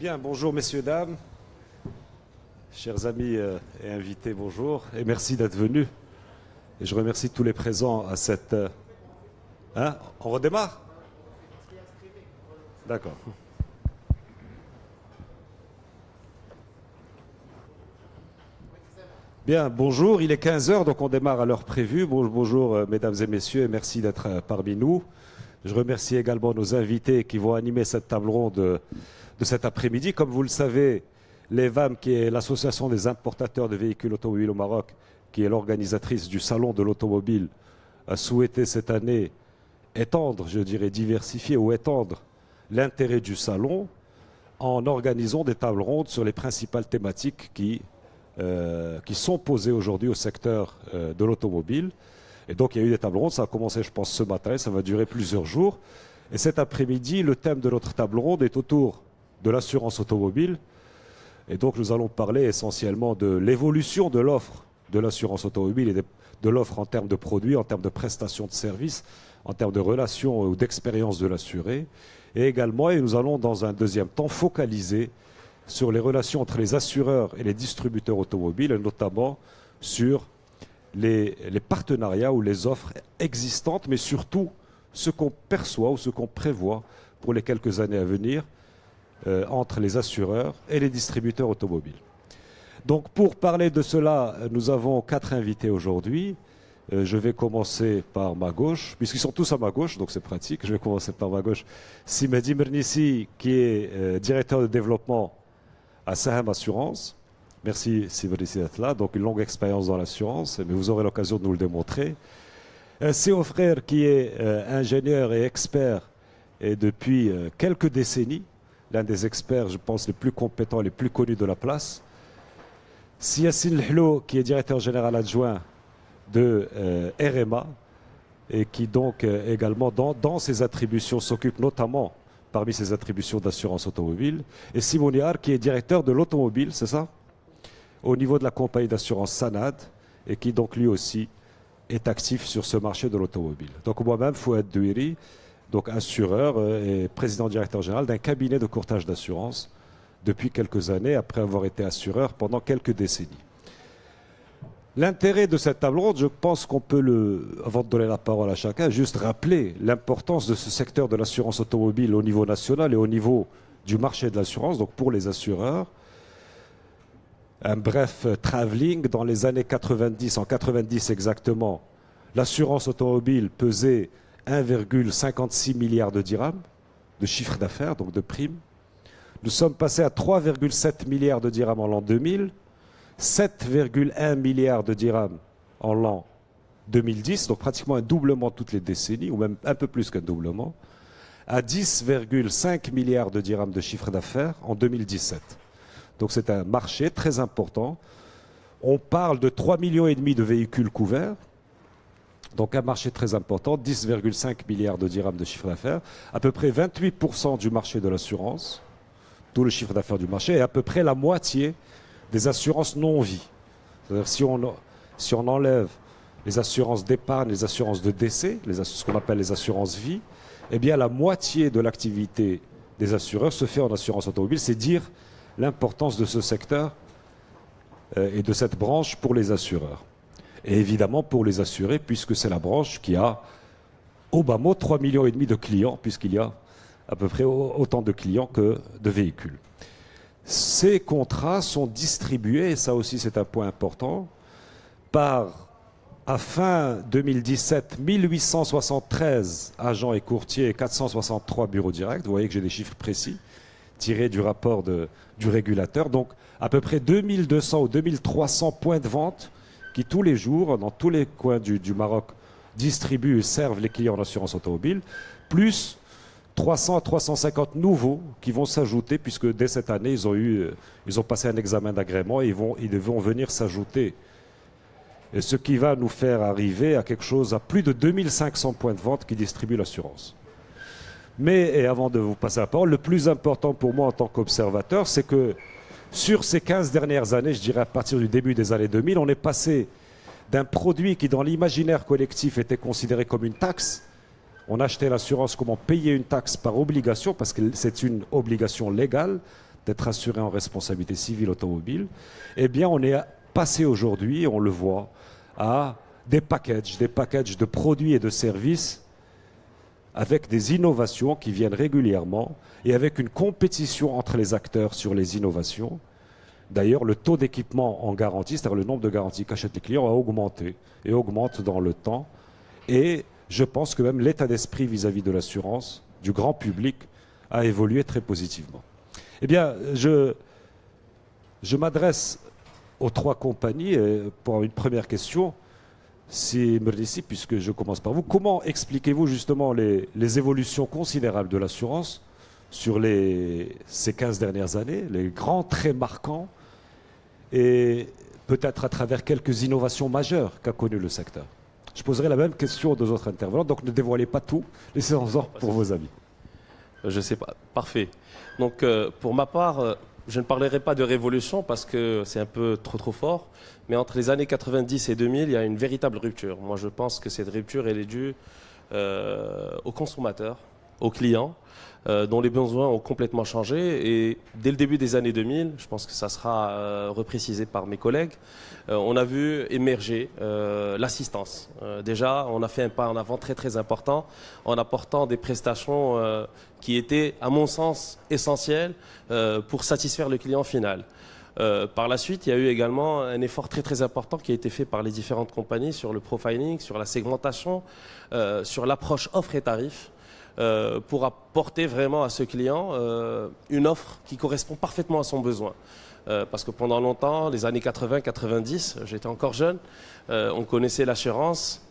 Bien, bonjour messieurs, dames, chers amis et invités, bonjour, et merci d'être venus. Et je remercie tous les présents à cette... Hein? On redémarre? D'accord. Bien, bonjour, il est 15 heures, donc on démarre à l'heure prévue. Bonjour mesdames et messieurs, et merci d'être parmi nous. Je remercie également nos invités qui vont animer cette table ronde de cet après-midi. Comme vous le savez, l'EVAM, qui est l'Association des importateurs de véhicules automobiles au Maroc, qui est l'organisatrice du Salon de l'automobile, a souhaité cette année étendre, je dirais diversifier ou étendre l'intérêt du salon en organisant des tables rondes sur les principales thématiques qui sont posées aujourd'hui au secteur de l'automobile. Et donc il y a eu des tables rondes, ça a commencé je pense ce matin, ça va durer plusieurs jours. Et cet après-midi, le thème de notre table ronde est autour de l'assurance automobile. Et donc nous allons parler essentiellement de l'évolution de l'offre de l'assurance automobile et de l'offre en termes de produits, en termes de prestations de services, en termes de relations ou d'expérience de l'assuré. Et également, et nous allons dans un deuxième temps focaliser sur les relations entre les assureurs et les distributeurs automobiles, et notamment sur les partenariats ou les offres existantes, mais surtout ce qu'on perçoit ou ce qu'on prévoit pour les quelques années à venir entre les assureurs et les distributeurs automobiles. Donc pour parler de cela, nous avons 4 invités aujourd'hui. Je vais commencer par ma gauche, puisqu'ils sont tous à ma gauche, donc c'est pratique. Je vais commencer par ma gauche. Simedi Mernissi, qui est directeur de développement à Saham Assurance. Merci Simedi d'être là. Donc une longue expérience dans l'assurance, mais vous aurez l'occasion de nous le démontrer. Séo Frère, qui est ingénieur et expert et depuis quelques décennies, l'un des experts, je pense, les plus compétents et les plus connus de la place. Siassine Lhlo, qui est directeur général adjoint de RMA et qui donc également dans ses attributions s'occupe notamment parmi ses attributions d'assurance automobile. Et Simon Niar, qui est directeur de l'automobile, c'est ça? Au niveau de la compagnie d'assurance Sanad et qui donc lui aussi est actif sur ce marché de l'automobile. Donc moi-même, Fouad Douiri, donc assureur et président directeur général d'un cabinet de courtage d'assurance depuis quelques années, après avoir été assureur pendant quelques décennies. L'intérêt de cette table ronde, je pense qu'on peut, avant de donner la parole à chacun, juste rappeler l'importance de ce secteur de l'assurance automobile au niveau national et au niveau du marché de l'assurance, donc pour les assureurs. Un bref travelling, dans les années 90, en 90 exactement, l'assurance automobile pesait 1,56 milliard de dirhams de chiffre d'affaires, donc de primes. Nous sommes passés à 3,7 milliards de dirhams en l'an 2000, 7,1 milliards de dirhams en l'an 2010, donc pratiquement un doublement toutes les décennies, ou même un peu plus qu'un doublement, à 10,5 milliards de dirhams de chiffre d'affaires en 2017. Donc c'est un marché très important. On parle de 3,5 millions de véhicules couverts, donc un marché très important, 10,5 milliards de dirhams de chiffre d'affaires, à peu près 28% du marché de l'assurance, tout le chiffre d'affaires du marché, et à peu près la moitié des assurances non-vie. C'est-à-dire si on enlève les assurances d'épargne, les assurances de décès, ce qu'on appelle les assurances vie, eh bien la moitié de l'activité des assureurs se fait en assurance automobile. C'est dire l'importance de ce secteur et de cette branche pour les assureurs. Et évidemment pour les assurés, puisque c'est la branche qui a au bas mot 3,5 millions de clients, puisqu'il y a à peu près autant de clients que de véhicules. Ces contrats sont distribués, et ça aussi c'est un point important, par, à fin 2017, 1873 agents et courtiers et 463 bureaux directs. Vous voyez que j'ai des chiffres précis tirés du rapport du régulateur. Donc à peu près 2200 ou 2300 points de vente qui tous les jours, dans tous les coins du Maroc, distribuent et servent les clients en assurance automobile, plus 300 à 350 nouveaux qui vont s'ajouter, puisque dès cette année, ils ont passé un examen d'agrément et ils vont venir s'ajouter. Et ce qui va nous faire arriver à quelque chose, à plus de 2500 points de vente qui distribuent l'assurance. Mais, et avant de vous passer la parole, le plus important pour moi en tant qu'observateur, c'est que sur ces 15 dernières années, je dirais à partir du début des années 2000, on est passé d'un produit qui dans l'imaginaire collectif était considéré comme une taxe. On achetait l'assurance comme on payait une taxe par obligation, parce que c'est une obligation légale, d'être assuré en responsabilité civile automobile, eh bien on est passé aujourd'hui, on le voit, à des packages de produits et de services avec des innovations qui viennent régulièrement et avec une compétition entre les acteurs sur les innovations. D'ailleurs, le taux d'équipement en garantie, c'est-à-dire le nombre de garanties qu'achètent les clients, a augmenté et augmente dans le temps. Et je pense que même l'état d'esprit vis-à-vis de l'assurance du grand public a évolué très positivement. Eh bien, je m'adresse aux trois compagnies pour une première question. Si Mernissi, puisque je commence par vous, comment expliquez-vous justement les évolutions considérables de l'assurance sur ces 15 dernières années, les grands traits marquants et peut-être à travers quelques innovations majeures qu'a connues le secteur? Je poserai la même question aux deux autres intervenants, donc ne dévoilez pas tout, laissez-en pour vos amis. Je ne sais pas, parfait. Donc pour ma part, je ne parlerai pas de révolution parce que c'est un peu trop fort, mais entre les années 90 et 2000, il y a une véritable rupture. Moi je pense que cette rupture, elle est due aux consommateurs, aux clients, dont les besoins ont complètement changé. Et dès le début des années 2000, je pense que ça sera reprécisé par mes collègues, on a vu émerger l'assistance. Déjà, on a fait un pas en avant très important en apportant des prestations qui étaient, à mon sens, essentielles pour satisfaire le client final. Par la suite, il y a eu également un effort très important qui a été fait par les différentes compagnies sur le profiling, sur la segmentation, sur l'approche offre et tarif, pour apporter vraiment à ce client une offre qui correspond parfaitement à son besoin. Parce que pendant longtemps, les années 80-90, j'étais encore jeune, on connaissait l'assurance,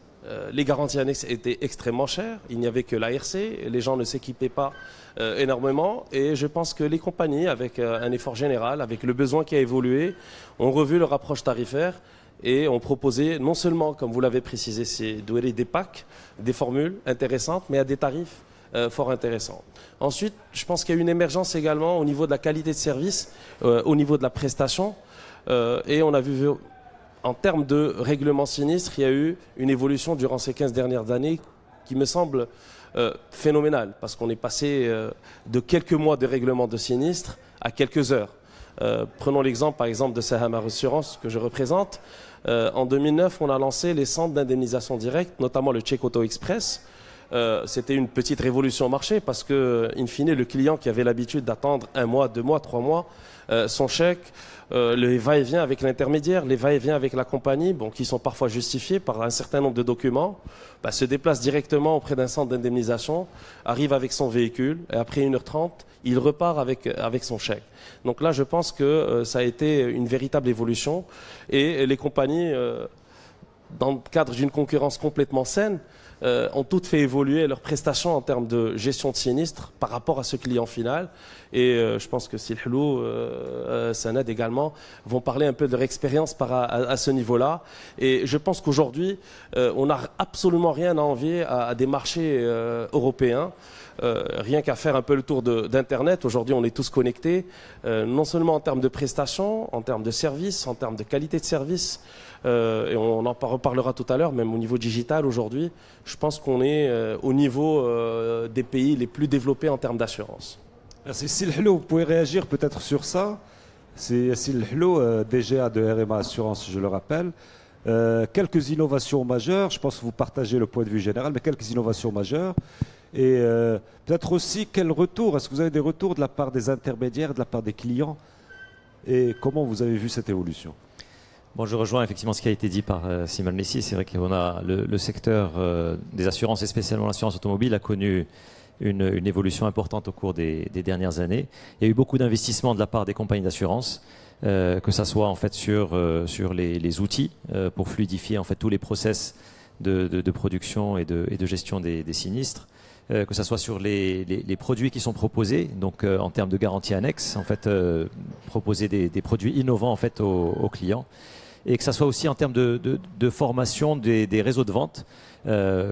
les garanties annexes étaient extrêmement chères, il n'y avait que l'ARC, les gens ne s'équipaient pas énormément, et je pense que les compagnies, avec un effort général, avec le besoin qui a évolué, ont revu leur approche tarifaire et ont proposé non seulement, comme vous l'avez précisé, des packs, des formules intéressantes, mais à des tarifs fort intéressants. Ensuite, je pense qu'il y a eu une émergence également au niveau de la qualité de service, au niveau de la prestation, et on a vu, en termes de règlement sinistre, il y a eu une évolution durant ces 15 dernières années qui me semble phénoménale, parce qu'on est passé de quelques mois de règlement de sinistre à quelques heures. Prenons l'exemple par exemple de Sahama Assurance que je représente. En 2009, on a lancé les centres d'indemnisation directe, notamment le Check Auto Express. C'était une petite révolution au marché parce que, in fine, le client qui avait l'habitude d'attendre 1 mois, 2 mois, 3 mois, son chèque, les va-et-vient avec l'intermédiaire, les va-et-vient avec la compagnie, bon, qui sont parfois justifiés par un certain nombre de documents, se déplace directement auprès d'un centre d'indemnisation, arrive avec son véhicule, et après 1h30, il repart avec son chèque. Donc là, je pense que ça a été une véritable évolution, et les compagnies, dans le cadre d'une concurrence complètement saine, ont toutes fait évoluer leurs prestations en termes de gestion de sinistre par rapport à ce client final. Et je pense que Silhlou, Sanad également, vont parler un peu de leur expérience à ce niveau-là. Et je pense qu'aujourd'hui, on n'a absolument rien à envier à des marchés européens. Rien qu'à faire un peu le tour d'Internet, aujourd'hui on est tous connectés, non seulement en termes de prestations, en termes de services, en termes de qualité de service, et on en reparlera tout à l'heure, même au niveau digital aujourd'hui, je pense qu'on est au niveau des pays les plus développés en termes d'assurance. Merci. Silhlou, vous pouvez réagir peut-être sur ça. C'est Silhlou, DGA de RMA Assurance, je le rappelle. Quelques innovations majeures, je pense que vous partagez le point de vue général, mais quelques innovations majeures. Et peut-être aussi, quel retour? Est-ce que vous avez des retours de la part des intermédiaires, de la part des clients? Et comment vous avez vu cette évolution? Bon, je rejoins effectivement ce qui a été dit par Simon Messi. C'est vrai qu'on a le secteur des assurances et spécialement l'assurance automobile a connu une évolution importante au cours des dernières années. Il y a eu beaucoup d'investissements de la part des compagnies d'assurance, que ça soit en fait sur les outils pour fluidifier en fait tous les process de production et de gestion des sinistres. Que ce soit sur les produits qui sont proposés, donc en termes de garantie annexe, en fait, proposer des produits innovants en fait aux clients, et que ce soit aussi en termes de formation des réseaux de vente,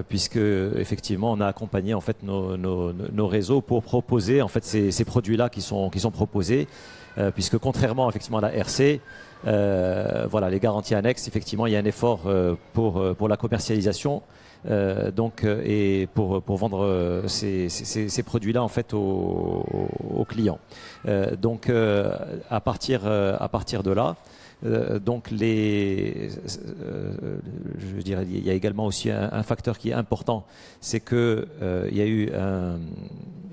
puisque effectivement on a accompagné en fait nos réseaux pour proposer en fait ces produits-là qui sont proposés, puisque contrairement effectivement à la RC, voilà, les garanties annexes, effectivement il y a un effort pour la commercialisation. Et pour vendre ces produits-là en fait aux clients. À partir de là, je dirais, il y a également aussi un facteur qui est important, c'est que il y a eu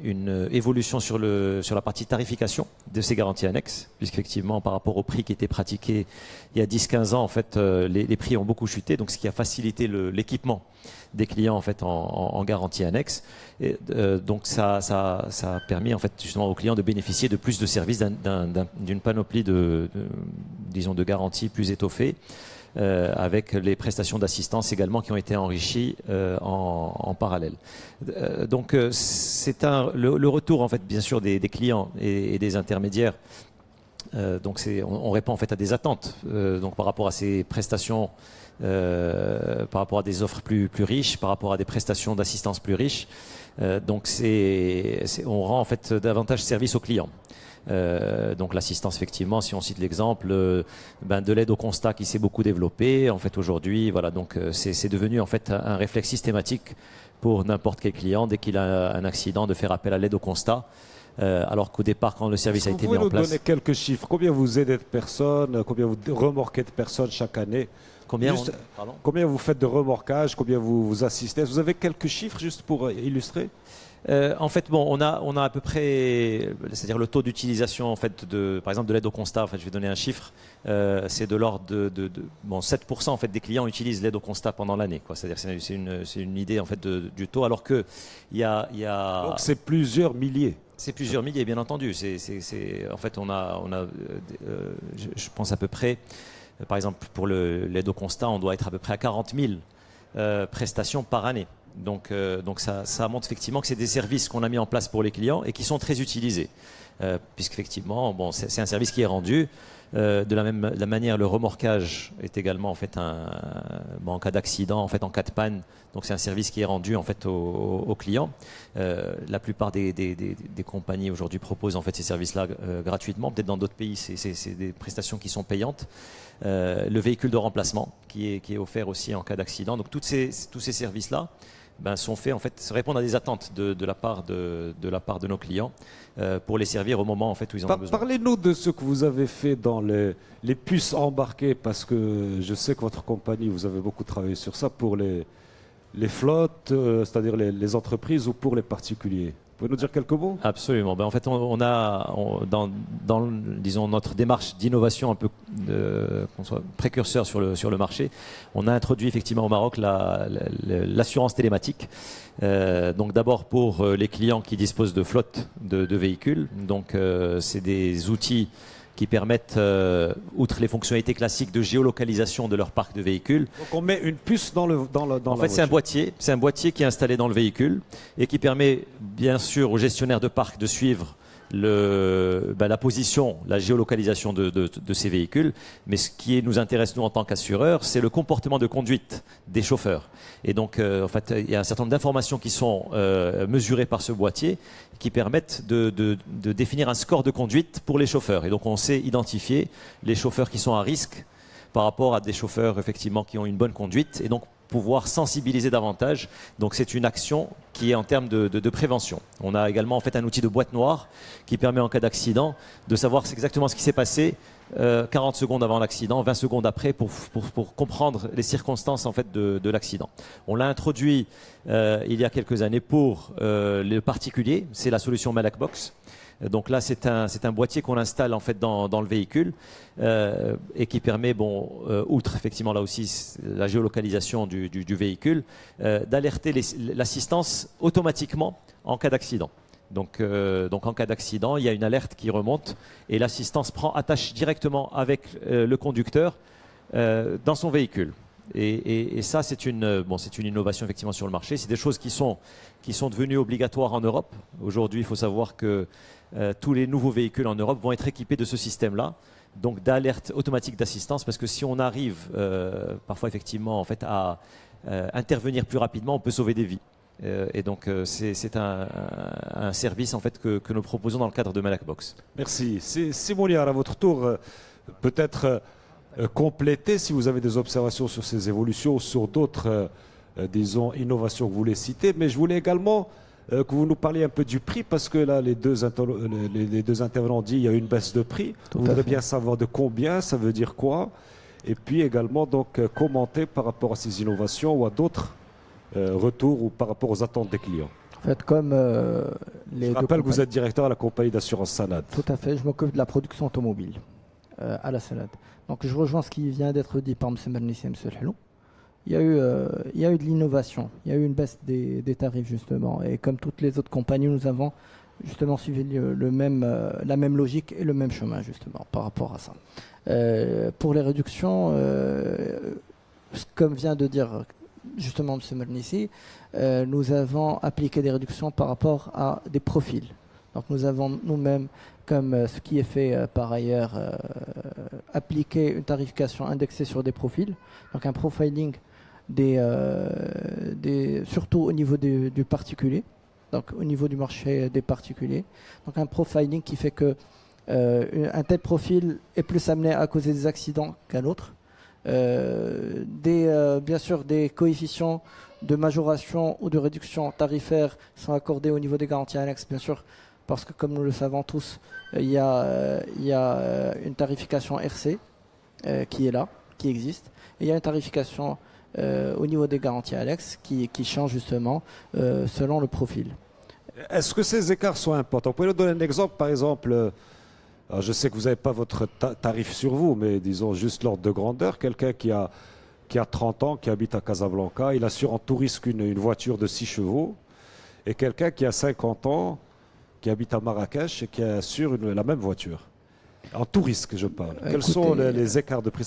une évolution sur la partie tarification de ces garanties annexes, puisqu'effectivement par rapport au prix qui était pratiqué il y a 10-15 ans, en fait, les prix ont beaucoup chuté, donc ce qui a facilité l'équipement des clients en fait en garantie annexe. Et, donc ça a permis en fait justement aux clients de bénéficier de plus de services, d'une panoplie disons de garanties plus étoffées, avec les prestations d'assistance également qui ont été enrichies en parallèle. C'est le retour en fait bien sûr des clients et des intermédiaires. On répond en fait à des attentes par rapport à ces prestations, par rapport à des offres plus riches, par rapport à des prestations d'assistance plus riches. On rend en fait davantage service aux clients. L'assistance, effectivement, si on cite l'exemple de l'aide au constat qui s'est beaucoup développée, en fait aujourd'hui, voilà, c'est devenu en fait un réflexe systématique pour n'importe quel client dès qu'il a un accident de faire appel à l'aide au constat. Alors qu'au départ, quand le service a été mis en place... Vous pouvez nous donner quelques chiffres? Combien vous aidez de personnes? Combien vous remorquez de personnes chaque année? Combien vous faites de remorquage? Combien vous assistez? Vous avez quelques chiffres juste pour illustrer? En fait, on a à peu près, c'est-à-dire le taux d'utilisation en fait par exemple de l'aide au constat. En fait, je vais donner un chiffre. C'est de l'ordre de 7% en fait des clients utilisent l'aide au constat pendant l'année. C'est-à-dire c'est une idée en fait du taux, alors que il y a. Donc c'est plusieurs milliers. C'est plusieurs milliers, bien entendu. En fait, je pense à peu près, par exemple, pour l'aide au constat, on doit être à peu près à 40 000 prestations par année. Donc ça montre effectivement que c'est des services qu'on a mis en place pour les clients et qui sont très utilisés. Puisqu'effectivement, c'est un service qui est rendu. De la manière, le remorquage est également en fait en cas d'accident, en fait en cas de panne. Donc c'est un service qui est rendu en fait aux clients. La plupart des compagnies aujourd'hui proposent en fait ces services-là gratuitement. Peut-être dans d'autres pays, c'est des prestations qui sont payantes. Le véhicule de remplacement qui est offert aussi en cas d'accident. Donc tous ces services-là sont faits en fait, répondent à des attentes de la part de nos clients pour les servir au moment en fait où ils en ont besoin. Parlez-nous de ce que vous avez fait dans les puces embarquées, parce que je sais que votre compagnie, vous avez beaucoup travaillé sur ça pour les flottes, c'est-à-dire les entreprises, ou pour les particuliers. Vous pouvez nous dire quelques mots? Absolument. En fait, dans disons, notre démarche d'innovation un peu qu'on soit précurseur sur le marché, on a introduit effectivement au Maroc l'assurance télématique. Donc d'abord pour les clients qui disposent de flottes de véhicules. Donc c'est des outils qui permettent, outre les fonctionnalités classiques de géolocalisation de leur parc de véhicules. Donc on met une puce dans en fait, c'est un boîtier qui est installé dans le véhicule et qui permet bien sûr au gestionnaire de parc de suivre la position, la géolocalisation de ces véhicules. Mais ce qui nous intéresse, nous, en tant qu'assureurs, c'est le comportement de conduite des chauffeurs. Et donc, en fait, il y a un certain nombre d'informations qui sont mesurées par ce boîtier qui permettent de définir un score de conduite pour les chauffeurs. Et donc, on sait identifier les chauffeurs qui sont à risque par rapport à des chauffeurs, effectivement, qui ont une bonne conduite. Et donc, pouvoir sensibiliser davantage. Donc c'est une action qui est en termes de prévention. On a également en fait un outil de boîte noire qui permet en cas d'accident de savoir exactement ce qui s'est passé 40 secondes avant l'accident, 20 secondes après pour comprendre les circonstances en fait de l'accident. On l'a introduit il y a quelques années pour les particuliers, c'est la solution Malakbox. Donc là, c'est un boîtier qu'on installe en fait dans le véhicule et qui permet, outre effectivement là aussi la géolocalisation du véhicule, d'alerter l'assistance automatiquement en cas d'accident. Donc en cas d'accident, il y a une alerte qui remonte et l'assistance attache directement avec le conducteur dans son véhicule. Et ça, c'est une innovation effectivement sur le marché. C'est des choses qui sont devenues obligatoires en Europe. Aujourd'hui, il faut savoir que tous les nouveaux véhicules en Europe vont être équipés de ce système-là, donc d'alerte automatique d'assistance, parce que si on arrive parfois effectivement en fait à intervenir plus rapidement, on peut sauver des vies. Et donc c'est un service en fait que nous proposons dans le cadre de Malakbox. Merci. Simoniar, à votre tour, peut-être compléter si vous avez des observations sur ces évolutions, sur d'autres disons, innovation que vous voulez citer, mais je voulais également que vous nous parliez un peu du prix, parce que là, les deux intervenants ont dit qu'il y a une baisse de prix. On voudrait bien savoir de combien, ça veut dire quoi, et puis également donc commenter par rapport à ces innovations ou à d'autres retours ou par rapport aux attentes des clients. En fait, comme je rappelle que vous êtes directeur à la compagnie d'assurance Sanad. Tout à fait, je m'occupe de la production automobile à la Sanad. Donc je rejoins ce qui vient d'être dit par M. Mernissi et M. Helou. Il y a eu de l'innovation, il y a eu une baisse des tarifs justement. Et comme toutes les autres compagnies, nous avons justement suivi la même logique et le même chemin justement par rapport à ça. Pour les réductions, comme vient de dire justement M. Mernissi, nous avons appliqué des réductions par rapport à des profils. Donc nous avons nous-mêmes, comme ce qui est fait par ailleurs, appliqué une tarification indexée sur des profils. Donc un profiling surtout au niveau du particulier, donc au niveau du marché des particuliers. Donc un profiling qui fait que un tel profil est plus amené à causer des accidents qu'un autre. Bien sûr, des coefficients de majoration ou de réduction tarifaire sont accordés au niveau des garanties annexes, bien sûr, parce que comme nous le savons tous, il y a une tarification RC qui est là, qui existe, et il y a une tarification au niveau des garanties annexes qui change justement selon le profil. Est-ce que ces écarts sont importants? Vous pouvez nous donner un exemple, par exemple. Alors je sais que vous n'avez pas votre tarif sur vous, mais disons juste l'ordre de grandeur. Quelqu'un qui a 30 ans, qui habite à Casablanca, il assure en tout risque une voiture de 6 chevaux. Et quelqu'un qui a 50 ans, qui habite à Marrakech et qui assure la même voiture. En tout risque, je parle. Quels sont les écarts de prix?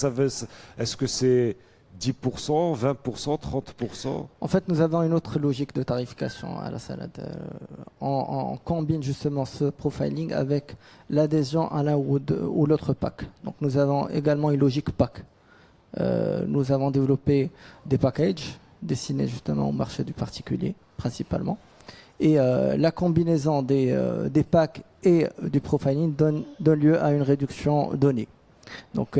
Est-ce que c'est 10%, 20%, 30%? En fait, nous avons une autre logique de tarification à la Sanad. On combine justement ce profiling avec l'adhésion à l'un ou l'autre pack. Donc nous avons également une logique pack. Nous avons développé des packages destinés justement au marché du particulier, principalement. Et la combinaison des packs et du profiling donne lieu à une réduction donnée. Donc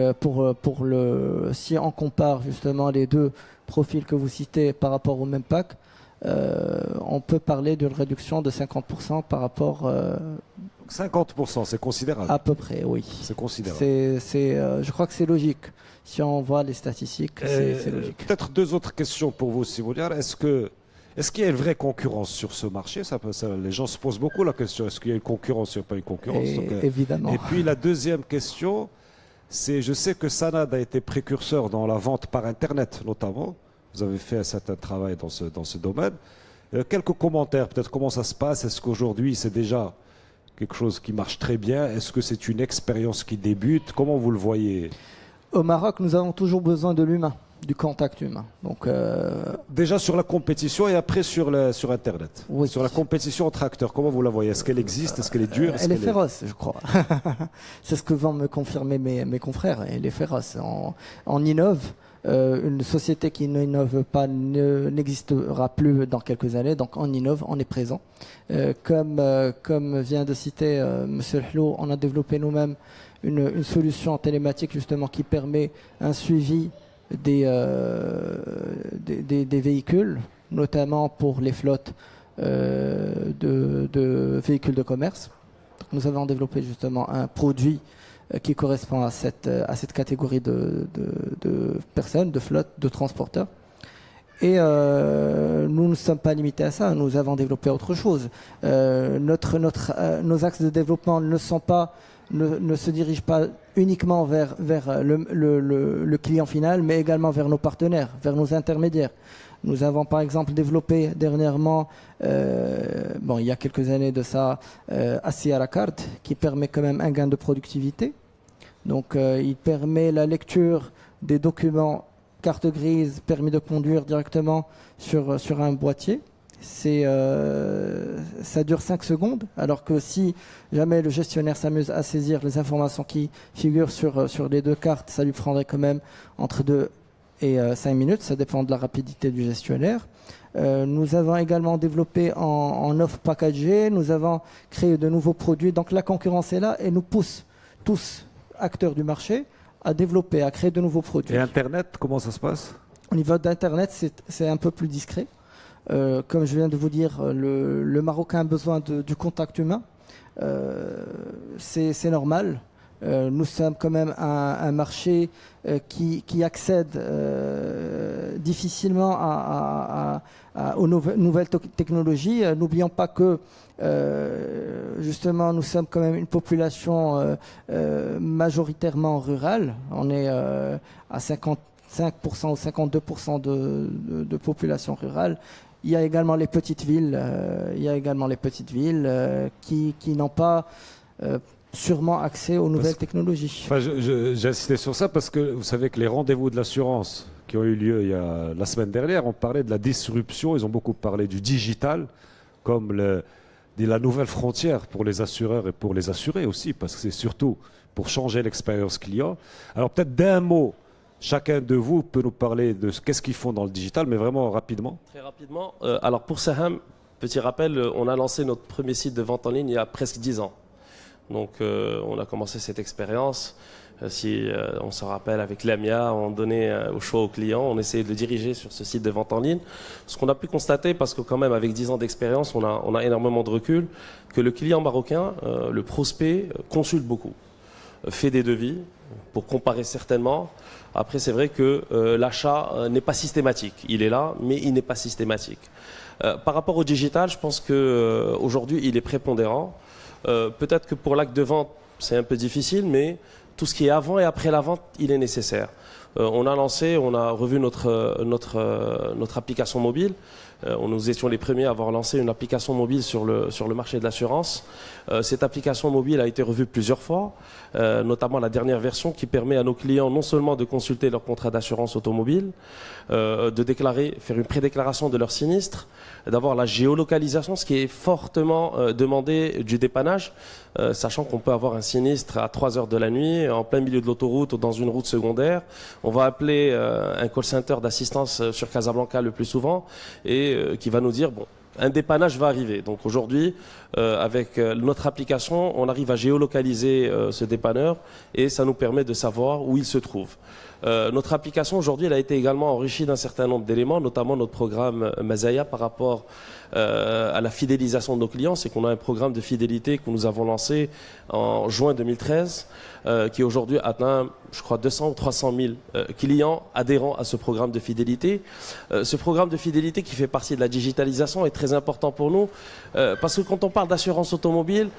si on compare justement les deux profils que vous citez par rapport au même pack, on peut parler d'une réduction de 50% par rapport... 50%, c'est considérable. À peu près, oui. C'est considérable. Je crois que c'est logique. Si on voit les statistiques, c'est logique. Peut-être deux autres questions pour vous, Simoniar. Est-ce qu'il y a une vraie concurrence sur ce marché? Les gens se posent beaucoup la question. Est-ce qu'il y a une concurrence? Il n'y a pas une concurrence. Évidemment. Et puis la deuxième question, je sais que Sanad a été précurseur dans la vente par Internet notamment. Vous avez fait un certain travail dans ce domaine. Quelques commentaires, peut-être comment ça se passe. Est-ce qu'aujourd'hui c'est déjà quelque chose qui marche très bien? Est-ce que c'est une expérience qui débute? Comment vous le voyez? Au Maroc, nous avons toujours besoin de l'humain, du contact humain. Donc, déjà sur la compétition et après sur Internet. Oui. Sur la compétition entre acteurs, comment vous la voyez? Est-ce qu'elle existe? Est-ce qu'elle est dure? Elle est féroce, je crois. C'est ce que vont me confirmer mes confrères. Elle est féroce. On innove. Une société qui n'innove pas n'existera plus dans quelques années. Donc on innove, on est présent. Comme vient de citer M. Helou, on a développé nous-mêmes une solution télématique justement qui permet un suivi des véhicules, notamment pour les flottes de véhicules de commerce. Donc, nous avons développé justement un produit qui correspond à cette catégorie de personnes, de flottes, de transporteurs. Et nous ne sommes pas limités à ça, nous avons développé autre chose. Nos axes de développement ne se dirigent pas uniquement vers le client final, mais également vers nos partenaires, vers nos intermédiaires. Nous avons par exemple développé dernièrement, il y a quelques années de ça, Assis à la carte, qui permet quand même un gain de productivité. Donc il permet la lecture des documents, carte grise, permis de conduire directement sur un boîtier. Ça dure 5 secondes, alors que si jamais le gestionnaire s'amuse à saisir les informations qui figurent sur les deux cartes, ça lui prendrait quand même entre 2 et 5 minutes, ça dépend de la rapidité du gestionnaire. Nous avons également développé en offre packagée, nous avons créé de nouveaux produits, donc la concurrence est là et nous pousse tous, acteurs du marché, à développer, à créer de nouveaux produits. Et Internet, comment ça se passe? Au niveau d'Internet, c'est un peu plus discret. Comme je viens de vous dire, le Marocain a besoin du contact humain. C'est normal. Nous sommes quand même un marché qui accède difficilement aux nouvelles technologies. N'oublions pas que justement nous sommes quand même une population majoritairement rurale. On est à 55% ou 52% de population rurale. Il y a également les petites villes, qui n'ont pas sûrement accès aux nouvelles technologies. Enfin, j'ai insisté sur ça parce que vous savez que les rendez-vous de l'assurance qui ont eu lieu la semaine dernière, on parlait de la disruption, ils ont beaucoup parlé du digital comme la nouvelle frontière pour les assureurs et pour les assurés aussi, parce que c'est surtout pour changer l'expérience client. Alors peut-être d'un mot, chacun de vous peut nous parler de qu'est-ce qu'ils font dans le digital, mais vraiment rapidement. Très rapidement. Alors pour Saham, petit rappel, on a lancé notre premier site de vente en ligne il y a presque 10 ans. Donc on a commencé cette expérience. Si on se rappelle, avec Lamia, on donnait au choix aux clients, on essayait de le diriger sur ce site de vente en ligne. Ce qu'on a pu constater, parce que quand même avec 10 ans d'expérience, on a énormément de recul, que le client marocain, le prospect, consulte beaucoup, fait des devis pour comparer certainement. Après, c'est vrai que l'achat n'est pas systématique. Il est là, mais il n'est pas systématique. Par rapport au digital, je pense qu'aujourd'hui, il est prépondérant. Peut-être que pour l'acte de vente, c'est un peu difficile, mais tout ce qui est avant et après la vente, il est nécessaire. On a revu notre application mobile. Nous étions les premiers à avoir lancé une application mobile sur le marché de l'assurance. Cette application mobile a été revue plusieurs fois, notamment la dernière version qui permet à nos clients non seulement de consulter leur contrat d'assurance automobile, de faire une prédéclaration de leur sinistre, d'avoir la géolocalisation, ce qui est fortement demandé du dépannage, sachant qu'on peut avoir un sinistre à 3 heures de la nuit, en plein milieu de l'autoroute ou dans une route secondaire. On va appeler un call center d'assistance sur Casablanca le plus souvent et qui va nous dire, bon, un dépannage va arriver. Donc aujourd'hui, avec notre application, on arrive à géolocaliser ce dépanneur et ça nous permet de savoir où il se trouve. Notre application aujourd'hui, elle a été également enrichie d'un certain nombre d'éléments, notamment notre programme Mazaya par rapport à la fidélisation de nos clients. C'est qu'on a un programme de fidélité que nous avons lancé en juin 2013, qui aujourd'hui atteint, je crois, 200 ou 300 000 clients adhérents à ce programme de fidélité. Ce programme de fidélité qui fait partie de la digitalisation est très important pour nous, parce que quand on parle d'assurance automobile,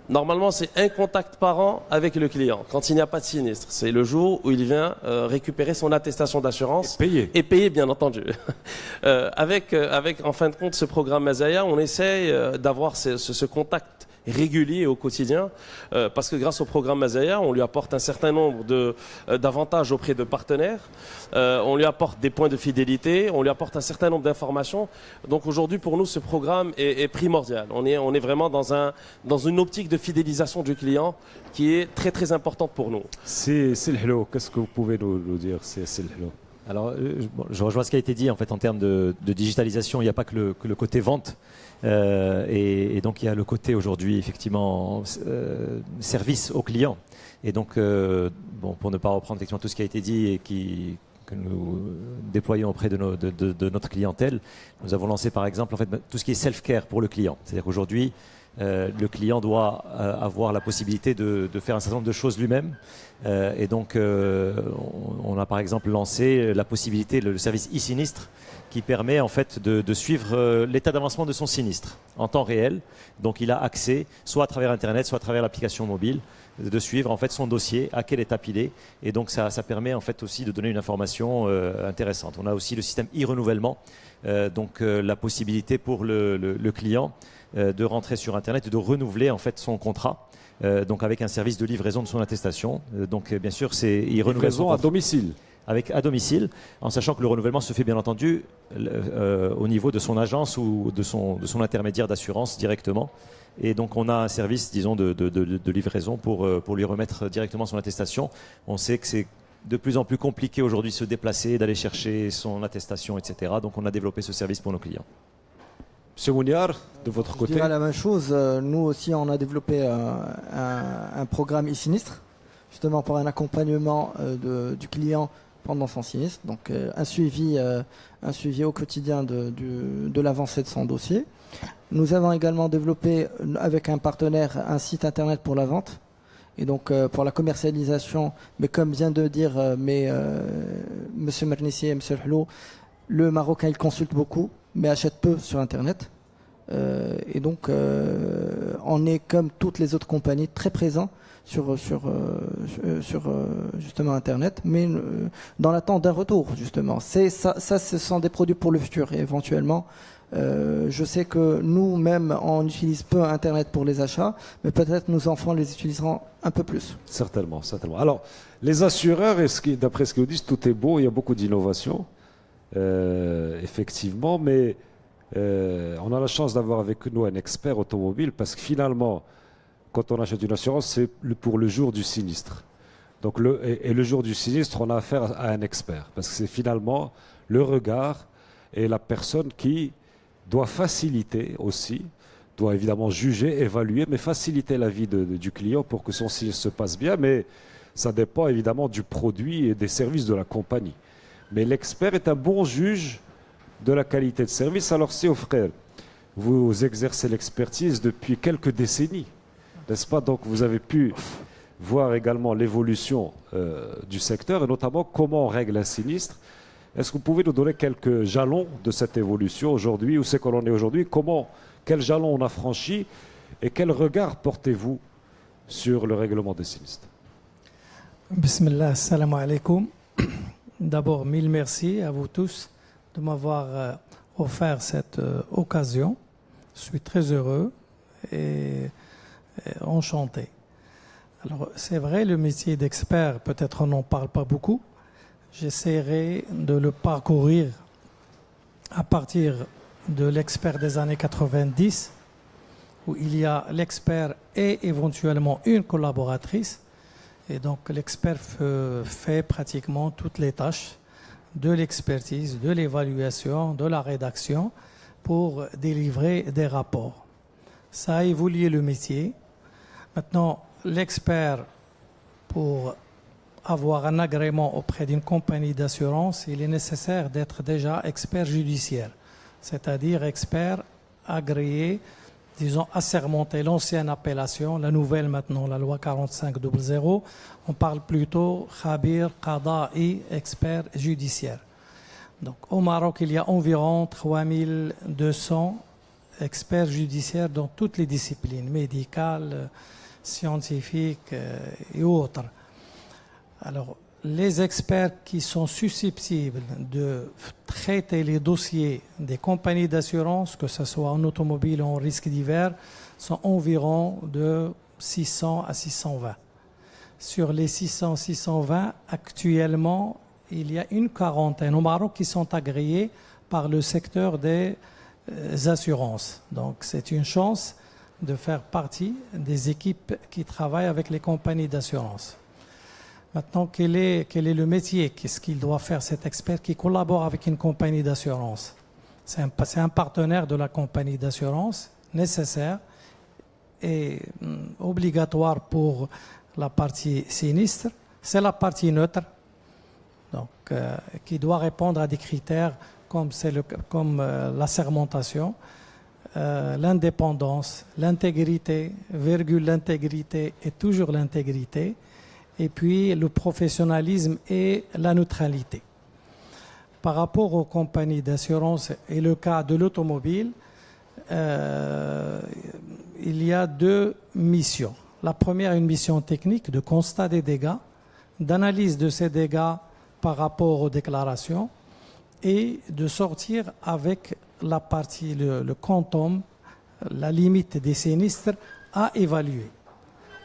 normalement, c'est un contact par an avec le client, quand il n'y a pas de sinistre. C'est le jour où il vient récupérer son attestation d'assurance. Et payer, bien entendu. Avec, en fin de compte, ce programme Mazaya, on essaye d'avoir ce contact régulier au quotidien, parce que grâce au programme Mazaya, on lui apporte un certain nombre d'avantages auprès de partenaires, on lui apporte des points de fidélité, on lui apporte un certain nombre d'informations. Donc aujourd'hui, pour nous, ce programme est primordial. On est vraiment dans une optique de fidélisation du client qui est très très importante pour nous. C'est le hello. Qu'est-ce que vous pouvez nous dire? C'est le hello. Alors, je rejoins ce qui a été dit en fait en termes de digitalisation. Il n'y a pas que le côté vente. Et donc il y a le côté aujourd'hui effectivement service aux clients. Et donc pour ne pas reprendre effectivement tout ce qui a été dit et que nous déployons auprès de notre clientèle, nous avons lancé par exemple en fait tout ce qui est self-care pour le client. C'est-à-dire qu'aujourd'hui le client doit avoir la possibilité de faire un certain nombre de choses lui-même. Et donc on a par exemple lancé la possibilité, le service e-sinistre, qui permet en fait de suivre l'état d'avancement de son sinistre en temps réel. Donc il a accès, soit à travers Internet, soit à travers l'application mobile, de suivre en fait son dossier, à quelle étape il est. Et donc ça permet en fait aussi de donner une information intéressante. On a aussi le système e-renouvellement, donc la possibilité pour le client de rentrer sur Internet et de renouveler en fait son contrat. Donc avec un service de livraison de son attestation. Donc bien sûr c'est livraison à domicile. À domicile, en sachant que le renouvellement se fait bien entendu au niveau de son agence ou de son intermédiaire d'assurance directement. Et donc on a un service, disons, de livraison pour lui remettre directement son attestation. On sait que c'est de plus en plus compliqué aujourd'hui de se déplacer, d'aller chercher son attestation, etc. Donc on a développé ce service pour nos clients. Monsieur Mouniar, de votre côté? Je dirais la même chose. Nous aussi, on a développé un programme e-sinistre, justement pour un accompagnement du client pendant son sinistre, donc un suivi au quotidien de l'avancée de son dossier. Nous avons également développé avec un partenaire un site internet pour la vente et donc pour la commercialisation, mais comme vient de dire Monsieur Mernissi et Monsieur Hlou, le Marocain il consulte beaucoup mais achète peu sur internet. Et donc on est comme toutes les autres compagnies très présents sur justement internet, mais dans l'attente d'un retour justement. Ça, ce sont des produits pour le futur et éventuellement. Je sais que nous-mêmes, on utilise peu Internet pour les achats, mais peut-être nos enfants les utiliseront un peu plus. Certainement, certainement. Alors, les assureurs, d'après ce qu'ils disent, tout est beau, il y a beaucoup d'innovation, effectivement, mais on a la chance d'avoir avec nous un expert automobile parce que finalement, quand on achète une assurance, c'est pour le jour du sinistre. Donc le jour du sinistre, on a affaire à un expert parce que c'est finalement le regard et la personne qui doit faciliter aussi, doit évidemment juger, évaluer, mais faciliter la vie du client pour que son sinistre se passe bien. Mais ça dépend évidemment du produit et des services de la compagnie. Mais l'expert est un bon juge de la qualité de service. Alors si, frère, vous exercez l'expertise depuis quelques décennies, n'est-ce pas? Donc vous avez pu voir également l'évolution du secteur et notamment comment on règle un sinistre. Est-ce que vous pouvez nous donner quelques jalons de cette évolution aujourd'hui? Où c'est qu'on en est aujourd'hui? Quel jalon on a franchi? Et quel regard portez-vous sur le règlement des sinistres? Bismillah, assalamu alaikum. D'abord, mille merci à vous tous de m'avoir offert cette occasion. Je suis très heureux et enchanté. Alors, c'est vrai, le métier d'expert, peut-être on n'en parle pas beaucoup. J'essaierai de le parcourir à partir de l'expert des années 90, où il y a l'expert et éventuellement une collaboratrice. Et donc l'expert fait pratiquement toutes les tâches de l'expertise, de l'évaluation, de la rédaction pour délivrer des rapports. Ça a évolué le métier. Maintenant, l'expert, pour avoir un agrément auprès d'une compagnie d'assurance, il est nécessaire d'être déjà expert judiciaire, c'est-à-dire expert agréé, disons assermenté, l'ancienne appellation, la nouvelle maintenant, la loi 4500, on parle plutôt khabir, qada'i, expert judiciaire. Donc au Maroc, il y a environ 3200 experts judiciaires dans toutes les disciplines, médicales, scientifiques et autres. Alors, les experts qui sont susceptibles de traiter les dossiers des compagnies d'assurance, que ce soit en automobile ou en risque divers, sont environ de 600 à 620. Sur les 600-620, actuellement, il y a une quarantaine au Maroc qui sont agréés par le secteur des assurances. Donc, c'est une chance de faire partie des équipes qui travaillent avec les compagnies d'assurance. Maintenant, quel est le métier? Qu'est-ce qu'il doit faire cet expert qui collabore avec une compagnie d'assurance? C'est un partenaire de la compagnie d'assurance nécessaire et obligatoire pour la partie sinistre. C'est la partie neutre, donc, qui doit répondre à des critères comme l'assermentation, l'indépendance, l'intégrité, l'intégrité et toujours l'intégrité, et puis le professionnalisme et la neutralité. Par rapport aux compagnies d'assurance et le cas de l'automobile, il y a deux missions. La première, une mission technique de constat des dégâts, d'analyse de ces dégâts par rapport aux déclarations et de sortir avec la partie, le quantum, la limite des sinistres à évaluer.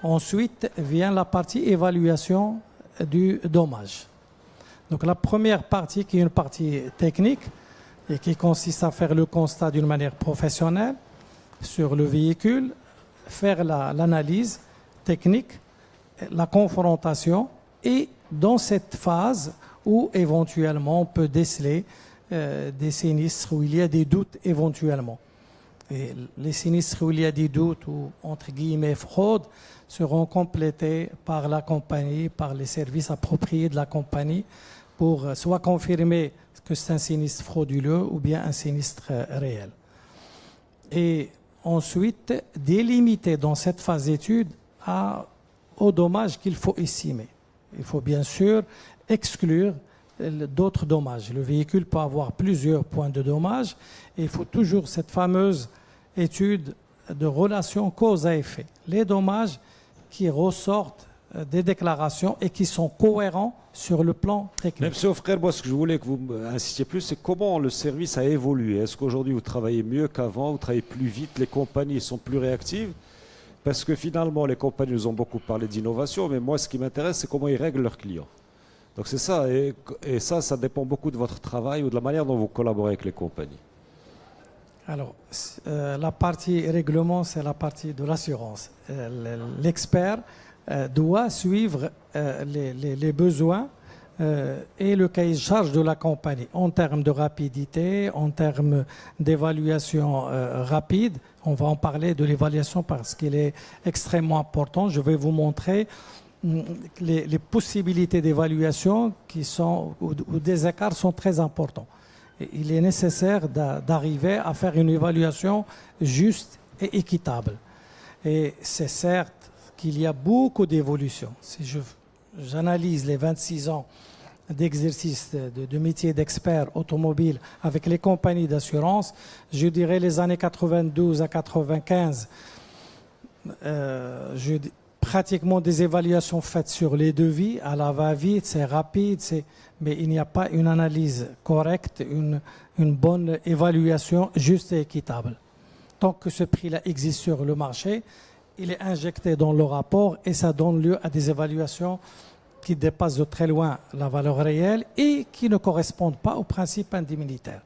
Ensuite vient la partie évaluation du dommage. Donc la première partie qui est une partie technique et qui consiste à faire le constat d'une manière professionnelle sur le véhicule, faire l'analyse technique, la confrontation et dans cette phase où éventuellement on peut déceler des sinistres où il y a des doutes éventuellement. Et les sinistres où il y a des doutes ou entre guillemets fraude seront complétés par la compagnie, par les services appropriés de la compagnie pour soit confirmer que c'est un sinistre frauduleux ou bien un sinistre réel. Et ensuite, délimiter dans cette phase d'étude aux dommages qu'il faut estimer. Il faut bien sûr exclure d'autres dommages. Le véhicule peut avoir plusieurs points de dommage et il faut toujours cette fameuse étude de relation cause à effet. Les dommages qui ressortent des déclarations et qui sont cohérents sur le plan technique. Même si, frère, moi, ce que je voulais que vous insistiez plus, c'est comment le service a évolué. Est-ce qu'aujourd'hui, vous travaillez mieux qu'avant, vous travaillez plus vite, les compagnies sont plus réactives? Parce que finalement, les compagnies nous ont beaucoup parlé d'innovation, mais moi, ce qui m'intéresse, c'est comment ils règlent leurs clients. Donc c'est ça, et ça dépend beaucoup de votre travail ou de la manière dont vous collaborez avec les compagnies. Alors, la partie règlement, c'est la partie de l'assurance. L'expert doit suivre les besoins et le cahier de charge de la compagnie en termes de rapidité, en termes d'évaluation rapide. On va en parler de l'évaluation parce qu'il est extrêmement important. Je vais vous montrer les possibilités d'évaluation où des écarts sont très importants. Et il est nécessaire d'arriver à faire une évaluation juste et équitable. Et c'est certes qu'il y a beaucoup d'évolutions. Si j'analyse les 26 ans d'exercice de métier d'expert automobile avec les compagnies d'assurance, je dirais les années 92 à 95, pratiquement des évaluations faites sur les devis, à la va-vite, c'est rapide, mais il n'y a pas une analyse correcte, une bonne évaluation juste et équitable. Tant que ce prix-là existe sur le marché, il est injecté dans le rapport et ça donne lieu à des évaluations qui dépassent de très loin la valeur réelle et qui ne correspondent pas aux principes indemnitaires.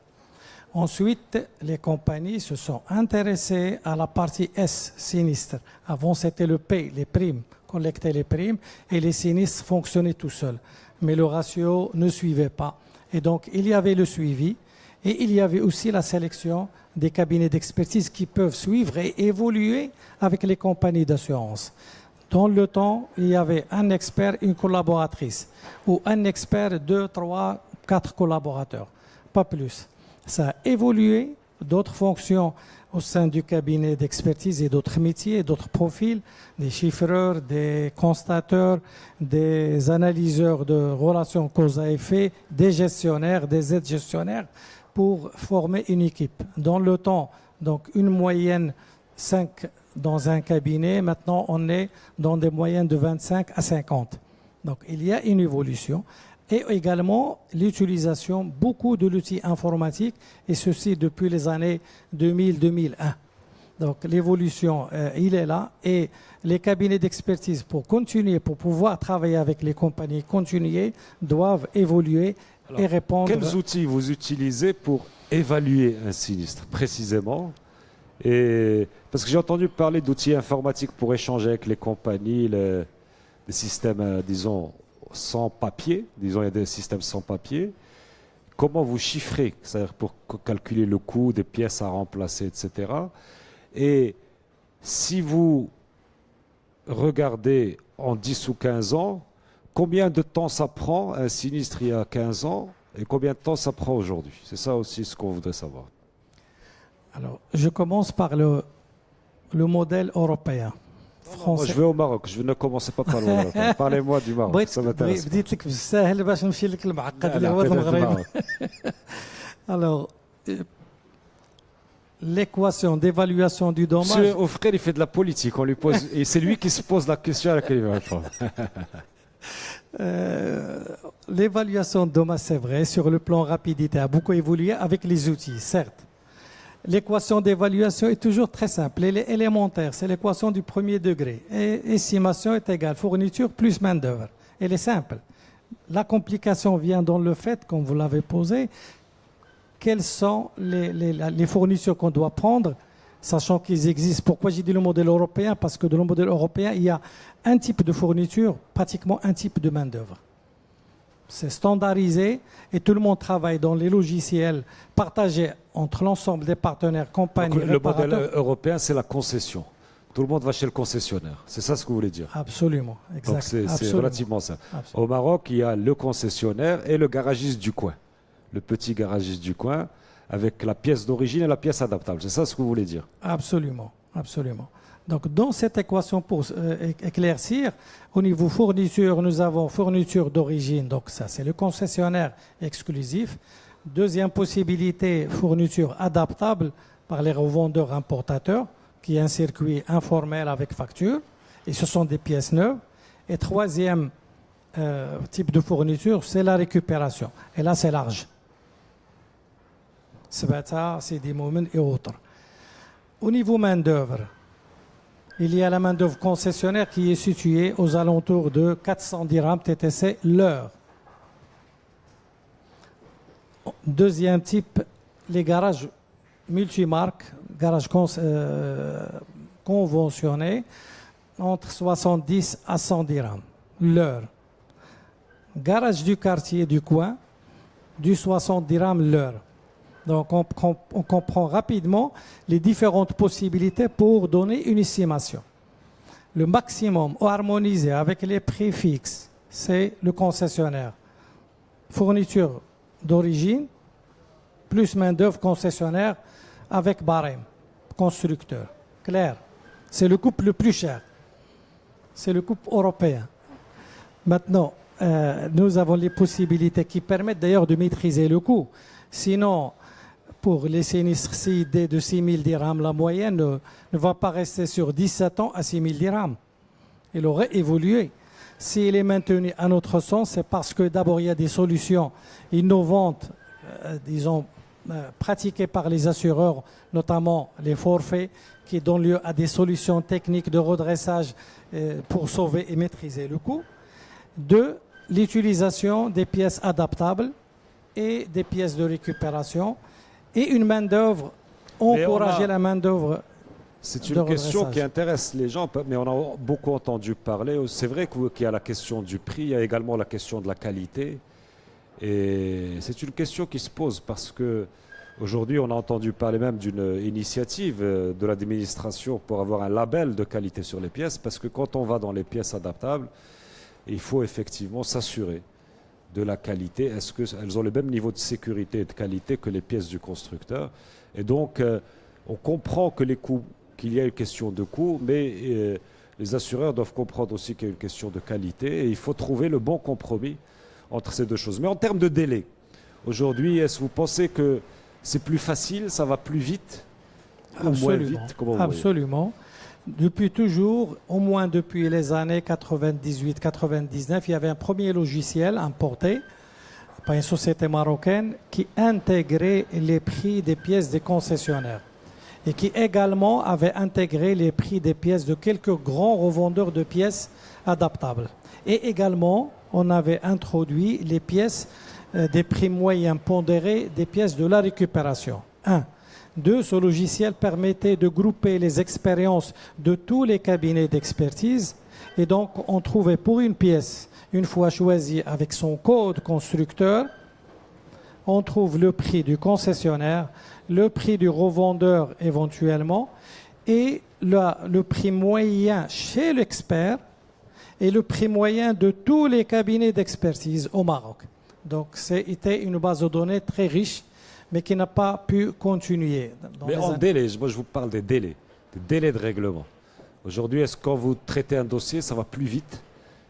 Ensuite, les compagnies se sont intéressées à la partie S, sinistre. Avant, c'était le P, les primes, collecter les primes, et les sinistres fonctionnaient tout seuls. Mais le ratio ne suivait pas. Et donc, il y avait le suivi, et il y avait aussi la sélection des cabinets d'expertise qui peuvent suivre et évoluer avec les compagnies d'assurance. Dans le temps, il y avait un expert, une collaboratrice, ou un expert, 2, 3, 4 collaborateurs, pas plus. Ça a évolué, d'autres fonctions au sein du cabinet d'expertise et d'autres métiers, d'autres profils, des chiffreurs, des constateurs, des analyseurs de relations cause à effet, des gestionnaires, des aides-gestionnaires, pour former une équipe. Dans le temps, donc une moyenne 5 dans un cabinet, maintenant on est dans des moyennes de 25 à 50. Donc il y a une évolution. Et également l'utilisation beaucoup de l'outil informatique, et ceci depuis les années 2000-2001. Donc l'évolution, il est là, et les cabinets d'expertise, pour continuer, pour pouvoir travailler avec les compagnies, continuer, doivent évoluer. Alors, et répondre. Quels outils vous utilisez pour évaluer un sinistre précisément? Et parce que j'ai entendu parler d'outils informatiques pour échanger avec les compagnies, des systèmes, disons, sans papier, disons il y a des systèmes sans papier. Comment vous chiffrez, c'est-à-dire pour calculer le coût des pièces à remplacer, etc. Et si vous regardez en 10 ou 15 ans, combien de temps ça prend un sinistre il y a 15 ans et combien de temps ça prend aujourd'hui? C'est ça aussi ce qu'on voudrait savoir. Alors, je commence par le modèle européen. Moi, je vais au Maroc, je ne commençais pas par le Maroc. Parlez-moi du Maroc, ça m'intéresse. Alors, l'équation d'évaluation du dommage... Monsieur Offrel, il fait de la politique, on lui pose, et c'est lui qui se pose la question à laquelle il va répondre. L'évaluation de dommage, c'est vrai, sur le plan rapidité, a beaucoup évolué avec les outils, certes. L'équation d'évaluation est toujours très simple, elle est élémentaire, c'est l'équation du premier degré. Et estimation est égale fourniture plus main-d'œuvre. Elle est simple. La complication vient dans le fait, comme vous l'avez posé, quelles sont les fournitures qu'on doit prendre, sachant qu'ils existent. Pourquoi j'ai dit le modèle européen? Parce que dans le modèle européen, il y a un type de fourniture, pratiquement un type de main-d'œuvre. C'est standardisé et tout le monde travaille dans les logiciels partagés entre l'ensemble des partenaires, compagnies, donc, le modèle européen, c'est la concession. Tout le monde va chez le concessionnaire. C'est ça ce que vous voulez dire. Absolument, exact. Donc c'est Absolument. relativement ça. Absolument. Au Maroc, il y a le concessionnaire et le garagiste du coin. Le petit garagiste du coin avec la pièce d'origine et la pièce adaptable. C'est ça ce que vous voulez dire. Absolument, absolument. Donc, dans cette équation, pour éclaircir, au niveau fourniture, nous avons fourniture d'origine, donc ça, c'est le concessionnaire exclusif. Deuxième possibilité, fourniture adaptable par les revendeurs importateurs, qui est un circuit informel avec facture, et ce sont des pièces neuves. Et troisième type de fourniture, c'est la récupération. Et là, c'est large. C'est des moments et autres. Au niveau main-d'œuvre, il y a la main-d'œuvre concessionnaire qui est située aux alentours de 400 dirhams TTC l'heure. Deuxième type, les garages multimarques, garages conventionnés, entre 70 à 100 dirhams l'heure. Garage du quartier du coin, du 60 dirhams l'heure. Donc on comprend rapidement les différentes possibilités pour donner une estimation. Le maximum harmonisé avec les prix fixes, c'est le concessionnaire. Fourniture d'origine, plus main-d'œuvre concessionnaire avec barème, constructeur. Clair. C'est le couple le plus cher. C'est le couple européen. Maintenant, nous avons les possibilités qui permettent d'ailleurs de maîtriser le coût. Sinon, pour les sinistres CID de 6 000 dirhams, la moyenne ne va pas rester sur 17 ans à 6 000 dirhams. Il aurait évolué. S'il est maintenu à notre sens, c'est parce que d'abord, il y a des solutions innovantes, disons, pratiquées par les assureurs, notamment les forfaits, qui donnent lieu à des solutions techniques de redressage pour sauver et maîtriser le coût. Deux, l'utilisation des pièces adaptables et des pièces de récupération. Et une main-d'œuvre, encourager la main-d'œuvre. C'est une question qui intéresse les gens, mais on a beaucoup entendu parler. C'est vrai qu'il y a la question du prix, il y a également la question de la qualité. Et c'est une question qui se pose parce que aujourd'hui, on a entendu parler même d'une initiative de l'administration pour avoir un label de qualité sur les pièces. Parce que quand on va dans les pièces adaptables, il faut effectivement s'assurer de la qualité. Est-ce qu'elles ont le même niveau de sécurité et de qualité que les pièces du constructeur? Et donc, on comprend que qu'il y a une question de coût, mais les assureurs doivent comprendre aussi qu'il y a une question de qualité et il faut trouver le bon compromis entre ces deux choses. Mais en termes de délai, aujourd'hui, est-ce que vous pensez que c'est plus facile, ça va plus vite ou moins vite? Absolument. Depuis toujours, au moins depuis les années 98-99, il y avait un premier logiciel importé par une société marocaine qui intégrait les prix des pièces des concessionnaires et qui également avait intégré les prix des pièces de quelques grands revendeurs de pièces adaptables. Et également, on avait introduit les pièces des prix moyens pondérés des pièces de la récupération. 1. 2. Ce logiciel permettait de grouper les expériences de tous les cabinets d'expertise et donc on trouvait pour une pièce, une fois choisie avec son code constructeur, on trouve le prix du concessionnaire, le prix du revendeur éventuellement et le prix moyen chez l'expert et le prix moyen de tous les cabinets d'expertise au Maroc. Donc c'était une base de données très riche mais qui n'a pas pu continuer. Mais en délai, moi je vous parle des délais de règlement. Aujourd'hui, est-ce que quand vous traitez un dossier, ça va plus vite?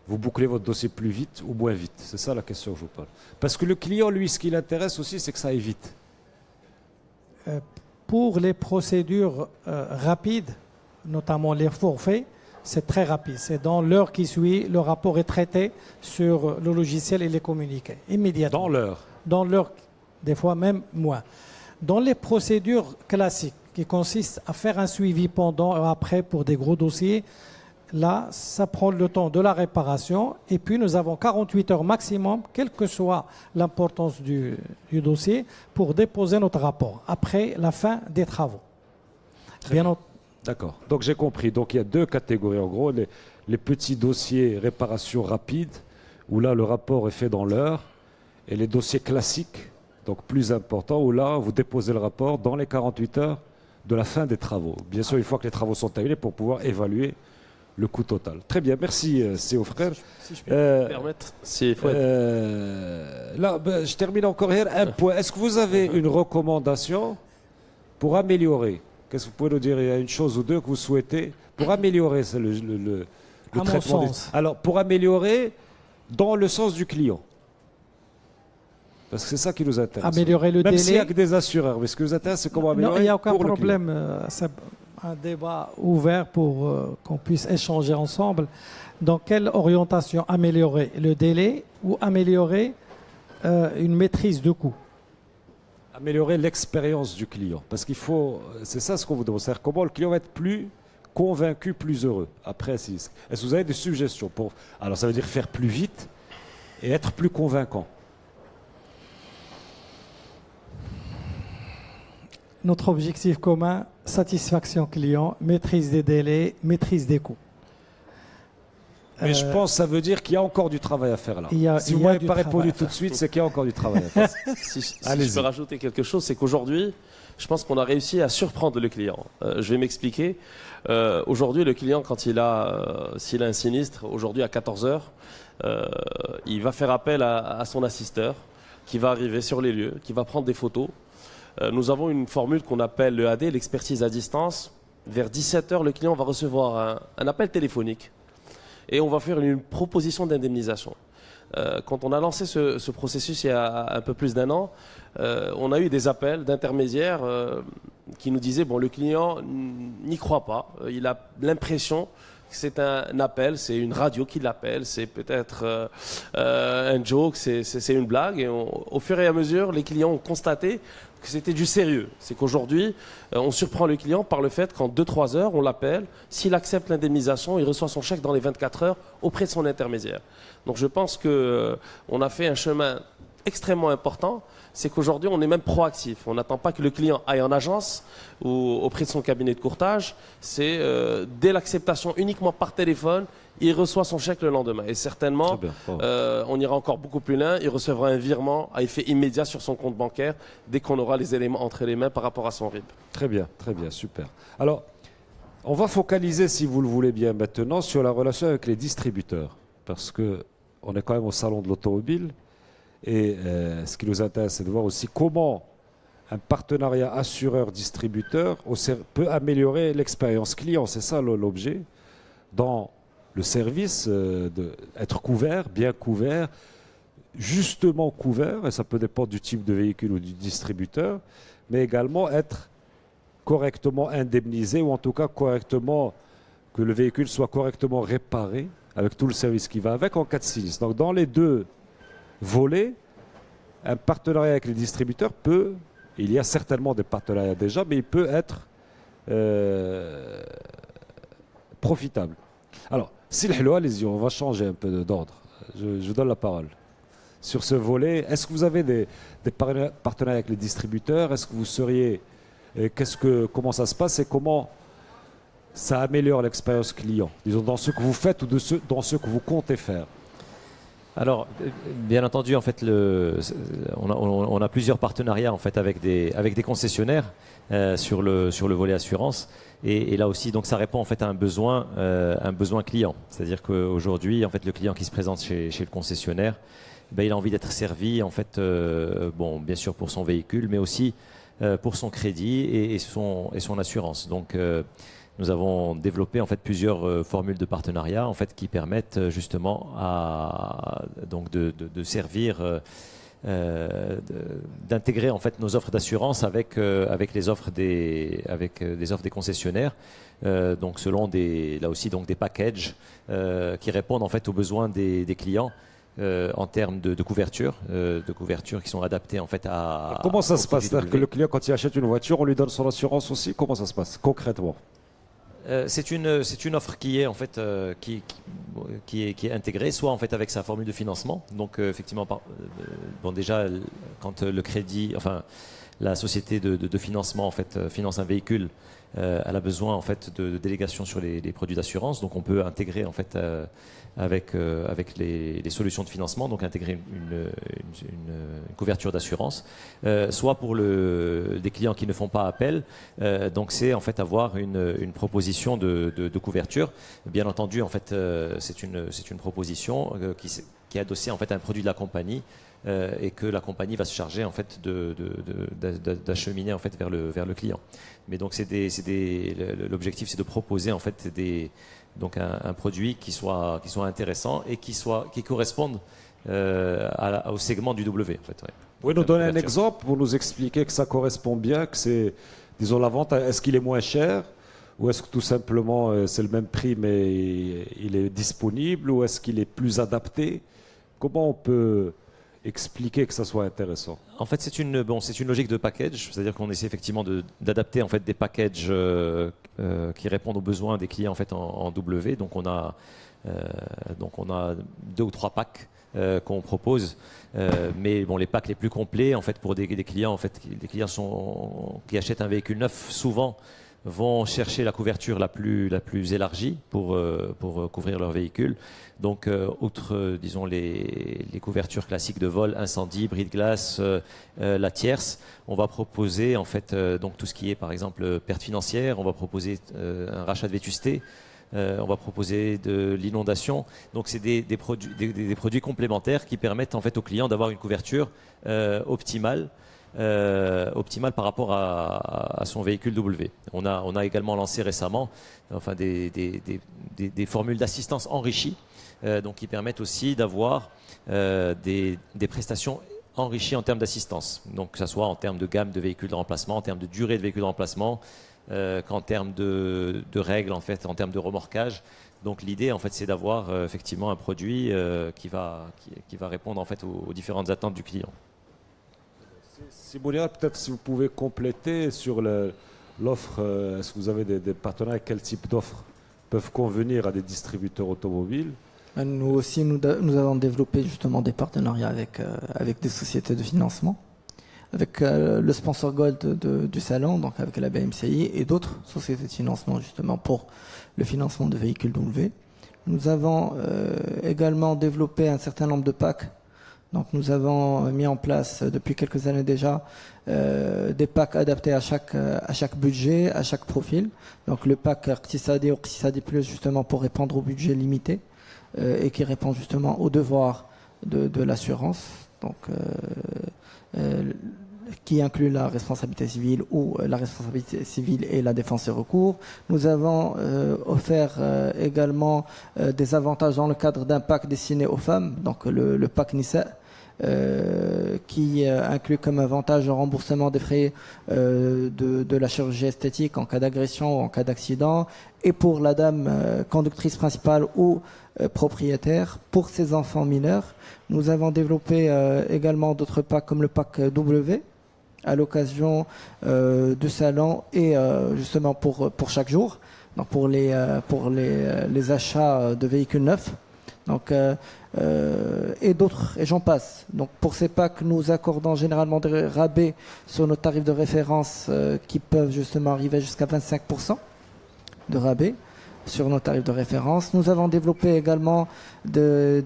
Vous bouclez votre dossier plus vite ou moins vite? C'est ça la question que je vous parle. Parce que le client, lui, ce qui l'intéresse aussi, c'est que ça aille vite. Pour les procédures rapides, notamment les forfaits, c'est très rapide. C'est dans l'heure qui suit, le rapport est traité sur le logiciel et les communiqués immédiatement. Dans l'heure? Dans l'heure, des fois même moins. Dans les procédures classiques, qui consistent à faire un suivi pendant et après pour des gros dossiers, là, ça prend le temps de la réparation. Et puis, nous avons 48 heures maximum, quelle que soit l'importance du dossier, pour déposer notre rapport, après la fin des travaux. D'accord. Donc, j'ai compris. Donc, il y a deux catégories. En gros, les petits dossiers réparation rapide, où là, le rapport est fait dans l'heure, et les dossiers classiques, donc plus importants, où là, vous déposez le rapport dans les 48 heures de la fin des travaux. Bien sûr, une fois que les travaux sont terminés, pour pouvoir évaluer le coût total. Très bien, merci Séo frère. Si je peux me permettre, là, je termine encore hier. Un point. Est-ce que vous avez une recommandation pour améliorer? Qu'est-ce que vous pouvez nous dire? Il y a une chose ou deux que vous souhaitez pour améliorer le traitement Alors, pour améliorer dans le sens du client. Parce que c'est ça qui nous intéresse. Améliorer le Même délai. s'il n'y a que des assureurs. Mais ce qui nous intéresse, c'est comment améliorer. Non, il n'y a aucun pour le client. problème. C'est un débat ouvert pour qu'on puisse échanger ensemble. Dans quelle orientation améliorer le délai ou améliorer une maîtrise de coût? Améliorer l'expérience du client. Parce qu'il faut. C'est ça ce qu'on vous demande. C'est-à-dire comment le client va être plus convaincu, plus heureux. Après, est-ce que vous avez des suggestions pour. Alors, ça veut dire faire plus vite et être plus convaincant. Notre objectif commun, satisfaction client, maîtrise des délais, maîtrise des coûts. Mais je pense que ça veut dire qu'il y a encore du travail à faire là. Si vous ne m'avez pas répondu tout de suite, c'est qu'il y a encore du travail à faire. si je peux rajouter quelque chose, c'est qu'aujourd'hui, je pense qu'on a réussi à surprendre le client. Je vais m'expliquer. Aujourd'hui, le client, quand s'il a un sinistre, aujourd'hui à 14 heures, il va faire appel à son assisteur qui va arriver sur les lieux, qui va prendre des photos. Nous avons une formule qu'on appelle le AD, l'expertise à distance. Vers 17 heures, le client va recevoir un appel téléphonique et on va faire une proposition d'indemnisation. Quand on a lancé ce processus il y a un peu plus d'un an, on a eu des appels d'intermédiaires qui nous disaient bon, le client n'y croit pas, il a l'impression que c'est un appel, c'est une radio qui l'appelle, c'est peut-être un joke, c'est une blague. Et au fur et à mesure, les clients ont constaté que c'était du sérieux. C'est qu'aujourd'hui, on surprend le client par le fait qu'en 2-3 heures, on l'appelle. S'il accepte l'indemnisation, il reçoit son chèque dans les 24 heures auprès de son intermédiaire. Donc je pense qu'on a fait un chemin extrêmement important. C'est qu'aujourd'hui, on est même proactif. On n'attend pas que le client aille en agence ou auprès de son cabinet de courtage. C'est dès l'acceptation uniquement par téléphone, il reçoit son chèque le lendemain. Et certainement, on ira encore beaucoup plus loin. Il recevra un virement à effet immédiat sur son compte bancaire dès qu'on aura les éléments entre les mains par rapport à son RIB. Très bien, super. Alors, on va focaliser, si vous le voulez bien maintenant, sur la relation avec les distributeurs. Parce qu'on est quand même au salon de l'automobile. Et ce qui nous intéresse, c'est de voir aussi comment un partenariat assureur-distributeur peut améliorer l'expérience client. C'est ça l'objet. Dans le service, être couvert, bien couvert, justement couvert, et ça peut dépendre du type de véhicule ou du distributeur, mais également être correctement indemnisé, ou en tout cas que le véhicule soit correctement réparé, avec tout le service qui va avec en cas de sinistre. Donc dans les deux volets, un partenariat avec les distributeurs il y a certainement des partenariats déjà, mais il peut être profitable. Alors, Silhlo, allez-y, on va changer un peu d'ordre. Je vous donne la parole. Sur ce volet, est-ce que vous avez des partenariats avec les distributeurs? Est-ce que vous seriez... comment ça se passe et comment ça améliore l'expérience client, disons, dans ce que vous faites ou dans ce que vous comptez faire? Alors, bien entendu, en fait, on a plusieurs partenariats en fait avec des concessionnaires sur le volet assurance, et là aussi, donc ça répond en fait à un besoin client. C'est-à-dire qu'aujourd'hui, en fait, le client qui se présente chez le concessionnaire, ben, il a envie d'être servi en fait, bien sûr pour son véhicule, mais aussi pour son crédit et son assurance. Donc nous avons développé en fait plusieurs formules de partenariat en fait qui permettent justement de servir, d'intégrer en fait nos offres d'assurance avec les offres des concessionnaires. Donc selon là aussi donc des packages qui répondent en fait aux besoins des clients. En termes de couverture qui sont adaptées en fait à... Comment ça se passe? C'est-à-dire que le client, quand il achète une voiture, on lui donne son assurance aussi? Comment ça se passe concrètement? C'est une offre qui est en fait qui est intégrée soit en fait avec sa formule de financement. Donc effectivement déjà quand le crédit, enfin la société de financement en fait finance un véhicule, elle a besoin en fait de délégation sur les produits d'assurance. Donc on peut intégrer en fait avec les solutions de financement, donc intégrer une couverture d'assurance, soit pour des clients qui ne font pas appel. Donc c'est en fait avoir une proposition de couverture. Bien entendu, en fait, c'est une proposition qui est adossée en fait à un produit de la compagnie. Et que la compagnie va se charger en fait d'acheminer en fait vers le client. Mais donc l'objectif c'est de proposer en fait donc un produit qui soit intéressant et qui corresponde au segment du W. En fait, ouais. Vous pouvez nous donner un exemple pour nous expliquer que ça correspond bien, que c'est, disons, la vente, est-ce qu'il est moins cher ou est-ce que tout simplement c'est le même prix mais il est disponible ou est-ce qu'il est plus adapté? Comment on peut expliquer que ça soit intéressant? En fait, c'est une logique de package, c'est-à-dire qu'on essaie effectivement d'adapter en fait des packages qui répondent aux besoins des clients en fait en W. Donc on a 2 ou 3 packs qu'on propose, mais bon, les packs les plus complets en fait pour des clients en fait, des clients qui achètent un véhicule neuf souvent vont chercher la couverture la plus élargie pour couvrir leur véhicule. Donc, outre, disons, les couvertures classiques de vol, incendie, bris de glace, la tierce, on va proposer, en fait, donc tout ce qui est, par exemple, perte financière, on va proposer un rachat de vétusté, on va proposer de l'inondation. Donc, c'est des produits complémentaires qui permettent, en fait, aux clients d'avoir une couverture optimale par rapport à son véhicule W. On a également lancé récemment enfin, des formules d'assistance enrichies donc qui permettent aussi d'avoir des prestations enrichies en termes d'assistance. Donc que ce soit en termes de gamme de véhicules de remplacement, en termes de durée de véhicules de remplacement, qu'en termes de règles, en fait, en termes de remorquage. Donc l'idée, en fait, c'est d'avoir effectivement un produit qui va répondre en fait aux différentes attentes du client. Simonia, peut-être si vous pouvez compléter sur l'offre, est-ce que vous avez des partenaires, quel type d'offres peuvent convenir à des distributeurs automobiles? Nous aussi, nous avons développé justement des partenariats avec des sociétés de financement, avec le sponsor Gold du salon, donc avec la BMCI et d'autres sociétés de financement justement pour le financement de véhicules W. Nous avons également développé un certain nombre de packs. Donc nous avons mis en place depuis quelques années déjà des packs adaptés à chaque budget, à chaque profil. Donc le pack Iqtisadi ou Iqtisadi Plus justement pour répondre au budget limité et qui répond justement aux devoirs de l'assurance. Donc qui inclut la responsabilité civile ou la responsabilité civile et la défense et recours. Nous avons offert également des avantages dans le cadre d'un pack destiné aux femmes, donc le pack Nisa, qui inclut comme avantage le remboursement des frais de la chirurgie esthétique en cas d'agression ou en cas d'accident, et pour la dame conductrice principale ou propriétaire. Pour ses enfants mineurs, nous avons développé également d'autres packs comme le pack W à l'occasion du salon et justement pour chaque jour, donc pour les achats de véhicules neufs. Donc, et d'autres, et j'en passe. Donc pour ces packs, nous accordons généralement des rabais sur nos tarifs de référence qui peuvent justement arriver jusqu'à 25% de rabais sur nos tarifs de référence. Nous avons développé également de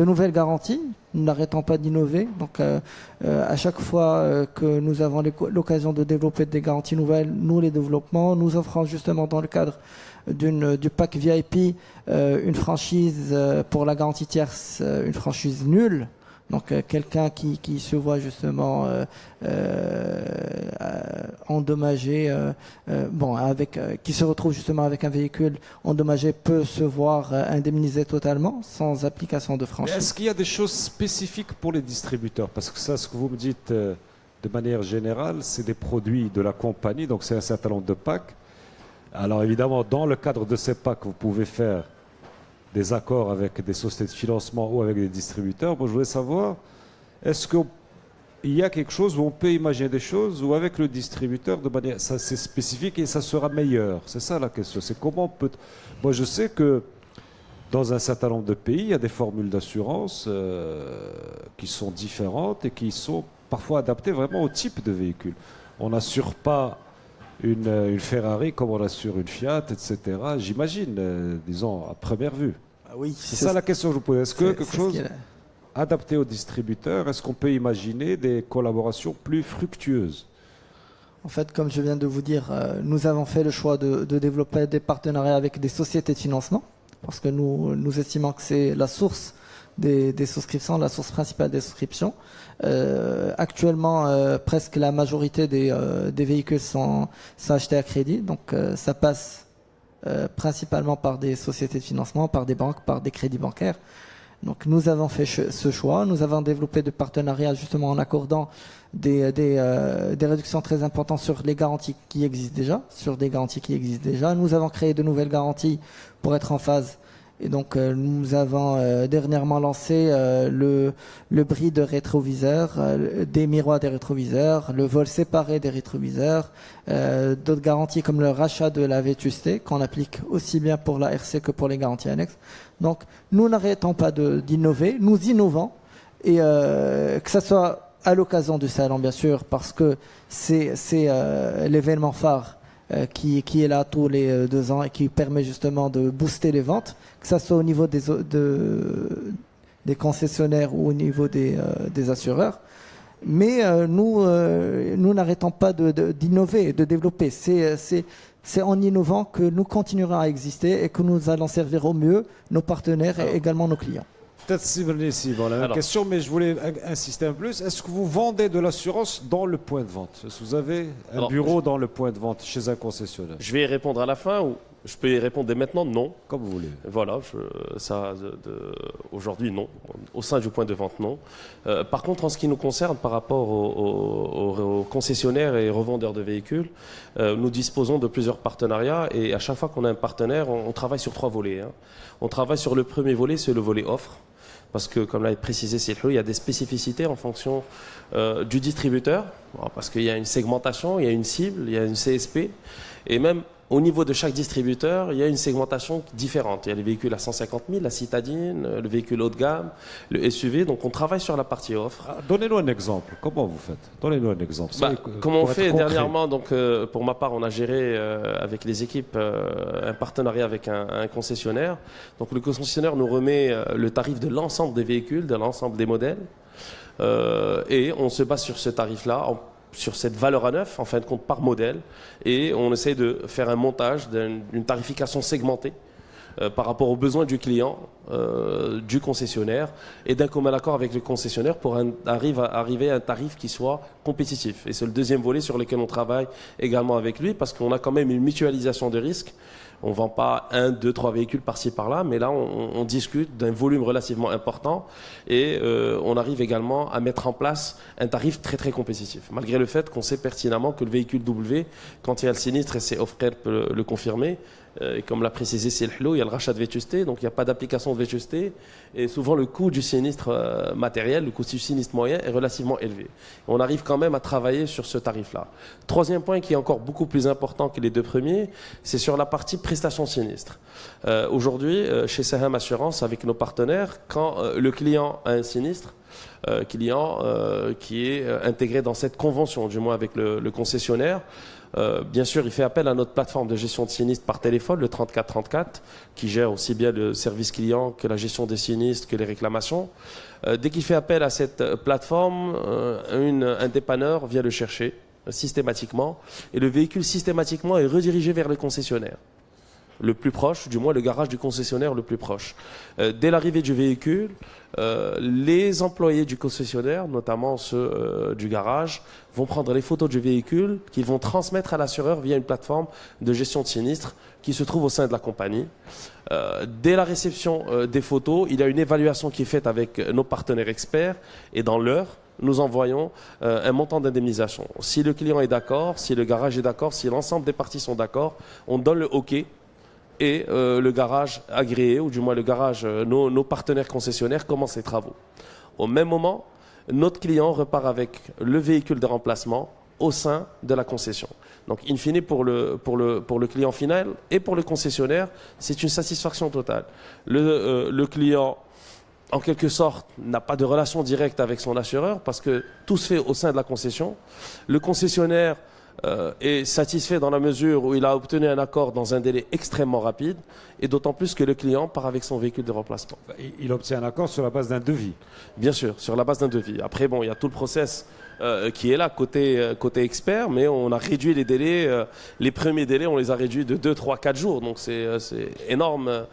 nouvelles garanties. Nous n'arrêtons pas d'innover. Donc à chaque fois que nous avons l'occasion de développer des garanties nouvelles, nous les développons. Nous offrons justement dans le cadre du pack VIP une franchise pour la garantie tierce, une franchise nulle. Donc quelqu'un qui se voit justement endommagé, qui se retrouve justement avec un véhicule endommagé peut se voir indemnisé totalement sans application de franchise. Est-ce qu'il y a des choses spécifiques pour les distributeurs? Parce que ça, ce que vous me dites de manière générale, c'est des produits de la compagnie, donc c'est un certain nombre de packs. Alors évidemment, dans le cadre de ces packs, vous pouvez faire des accords avec des sociétés de financement ou avec des distributeurs. Moi, je voulais savoir, est-ce qu'il y a quelque chose où on peut imaginer des choses où avec le distributeur, de manière, ça c'est spécifique et ça sera meilleur? C'est ça la question. C'est comment on peut... Moi, je sais que Dans un certain nombre de pays, il y a des formules d'assurance qui sont différentes et qui sont parfois adaptées vraiment au type de véhicule. On n'assure pas une Ferrari comme on assure une Fiat, etc. J'imagine, disons, à première vue. Ah oui, C'est ça la question que je vous pose. Est-ce que quelque chose qu'il y a. adapté aux distributeurs, est-ce qu'on peut imaginer des collaborations plus fructueuses? En fait, comme je viens de vous dire, nous avons fait le choix de développer des partenariats avec des sociétés de financement, parce que nous estimons que c'est la source des souscriptions, la source principale des souscriptions. Actuellement, presque la majorité des véhicules sont achetés à crédit, donc ça passe principalement par des sociétés de financement, par des banques, par des crédits bancaires. Donc nous avons fait ce choix, nous avons développé des partenariats justement en accordant des réductions très importantes sur les garanties qui existent déjà, Nous avons créé de nouvelles garanties pour être en phase. Et donc nous avons dernièrement lancé le bris de rétroviseur, des miroirs des rétroviseurs, le vol séparé des rétroviseurs, d'autres garanties comme le rachat de la vétusté qu'on applique aussi bien pour la RC que pour les garanties annexes. Donc nous n'arrêtons pas d'innover, nous innovons et que ce soit à l'occasion du salon bien sûr parce que c'est l'événement phare qui est là tous les 2 ans et qui permet justement de booster les ventes, que ce soit au niveau des concessionnaires ou au niveau des assureurs. Mais nous n'arrêtons pas d'innover, de développer. C'est en innovant que nous continuerons à exister et que nous allons servir au mieux nos partenaires et également nos clients. Peut-être la même question, mais je voulais insister un peu plus. Est-ce que vous vendez de l'assurance dans le point de vente? Est-ce que vous avez un bureau dans le point de vente chez un concessionnaire? Je vais y répondre à la fin ou je peux y répondre dès maintenant? Non. Comme vous voulez. Voilà, aujourd'hui, non. Au sein du point de vente, non. Par contre, en ce qui nous concerne, par rapport aux concessionnaires et revendeurs de véhicules, nous disposons de plusieurs partenariats et à chaque fois qu'on a un partenaire, on travaille sur 3 volets. On travaille sur le premier volet, c'est le volet offre. Parce que, comme l'a précisé Silhou, il y a des spécificités en fonction du distributeur, parce qu'il y a une segmentation, il y a une cible, il y a une CSP, et même au niveau de chaque distributeur, il y a une segmentation différente. Il y a les véhicules à 150 000, la citadine, le véhicule haut de gamme, le SUV. Donc on travaille sur la partie offre. Donnez-nous un exemple. Comment vous faites? Donnez-nous un exemple. Comment on fait dernièrement, donc, pour ma part, on a géré avec les équipes un partenariat avec un concessionnaire. Donc le concessionnaire nous remet le tarif de l'ensemble des véhicules, de l'ensemble des modèles. Et on se base sur ce tarif-là, sur cette valeur à neuf, en fin de compte, par modèle, et on essaie de faire un montage d'une tarification segmentée par rapport aux besoins du client, du concessionnaire, et d'un commun accord avec le concessionnaire pour arriver à un tarif qui soit compétitif. Et c'est le deuxième volet sur lequel on travaille également avec lui, parce qu'on a quand même une mutualisation de risques. On ne vend pas 1, 2, 3 véhicules par-ci par-là, mais là on discute d'un volume relativement important et on arrive également à mettre en place un tarif très très compétitif. Malgré le fait qu'on sait pertinemment que le véhicule W, quand il y a le sinistre, et c'est Offrer peut le confirmer, et comme l'a précisé Silhou, il y a le rachat de vétusté, donc il n'y a pas d'application de vétusté et souvent le coût du sinistre matériel, le coût du sinistre moyen est relativement élevé. On arrive quand même à travailler sur ce tarif-là. Troisième point qui est encore beaucoup plus important que les 2 premiers, c'est sur la partie prestation sinistre. Aujourd'hui, chez Saham Assurance, avec nos partenaires, quand le client a un sinistre, client qui est intégré dans cette convention, du moins avec le concessionnaire, bien sûr, il fait appel à notre plateforme de gestion de sinistres par téléphone, le 3434, qui gère aussi bien le service client que la gestion des sinistres, que les réclamations. Dès qu'il fait appel à cette plateforme, un dépanneur vient le chercher systématiquement et le véhicule systématiquement est redirigé vers le concessionnaire le plus proche, du moins le garage du concessionnaire le plus proche. Dès l'arrivée du véhicule, les employés du concessionnaire, notamment ceux du garage, vont prendre les photos du véhicule qu'ils vont transmettre à l'assureur via une plateforme de gestion de sinistre qui se trouve au sein de la compagnie. Dès la réception des photos, il y a une évaluation qui est faite avec nos partenaires experts et dans l'heure, nous envoyons un montant d'indemnisation. Si le client est d'accord, si le garage est d'accord, si l'ensemble des parties sont d'accord, on donne le OK et le garage agréé, ou du moins le garage, nos partenaires concessionnaires commencent les travaux. Au même moment, notre client repart avec le véhicule de remplacement au sein de la concession. Donc, in fine, pour le client final et pour le concessionnaire, c'est une satisfaction totale. Le client, en quelque sorte, n'a pas de relation directe avec son assureur parce que tout se fait au sein de la concession. Le concessionnaire est satisfait dans la mesure où il a obtenu un accord dans un délai extrêmement rapide et d'autant plus que le client part avec son véhicule de remplacement. Il obtient un accord sur la base d'un devis. Bien sûr, sur la base d'un devis. Après, bon, il y a tout le process qui est là côté expert, mais on a réduit les délais. Les premiers délais, on les a réduits de 2, 3, 4 jours. Donc c'est énorme,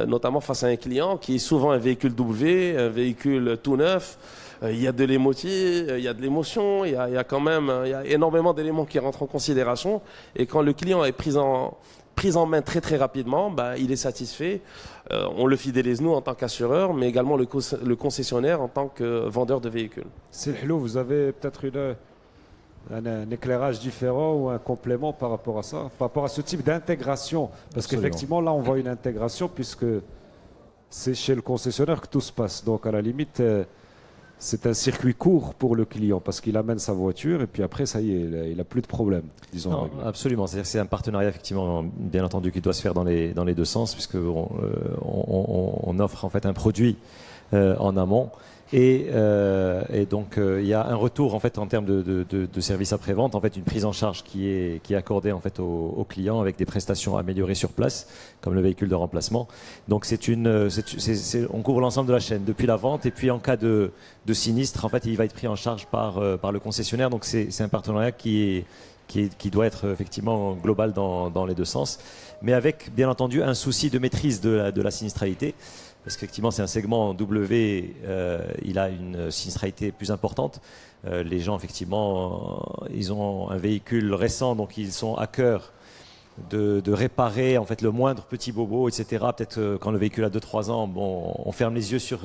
notamment face à un client qui est souvent un véhicule W, un véhicule tout neuf. Il y a de l'émotif, il y a de l'émotion, il y a quand même il y a énormément d'éléments qui rentrent en considération. Et quand le client est pris en main très très rapidement, bah, il est satisfait. On le fidélise nous en tant qu'assureur, mais également le concessionnaire en tant que vendeur de véhicules. Silhlou, vous avez peut-être un éclairage différent ou un complément par rapport à ça, par rapport à ce type d'intégration. Parce qu'effectivement, là, on voit une intégration puisque c'est chez le concessionnaire que tout se passe. Donc, à la limite, c'est un circuit court pour le client parce qu'il amène sa voiture et puis après, ça y est, il n'a plus de problème, disons. Non, absolument. C'est-à-dire que c'est un partenariat, effectivement, bien entendu, qui doit se faire dans les deux sens puisque on offre en fait un produit en amont. Et donc il y a un retour en fait en termes de service après-vente, en fait une prise en charge qui est accordée en fait au client avec des prestations améliorées sur place, comme le véhicule de remplacement. Donc on couvre l'ensemble de la chaîne depuis la vente et puis en cas de sinistre, en fait il va être pris en charge par le concessionnaire. Donc c'est un partenariat qui doit être effectivement global dans les deux sens, mais avec bien entendu un souci de maîtrise de la sinistralité. Parce qu'effectivement, c'est un segment W, il a une sinistralité plus importante. Les gens, effectivement, ils ont un véhicule récent, donc ils sont à cœur de réparer en fait le moindre petit bobo, etc. Peut-être quand le véhicule a 2-3 ans, bon, on ferme les yeux sur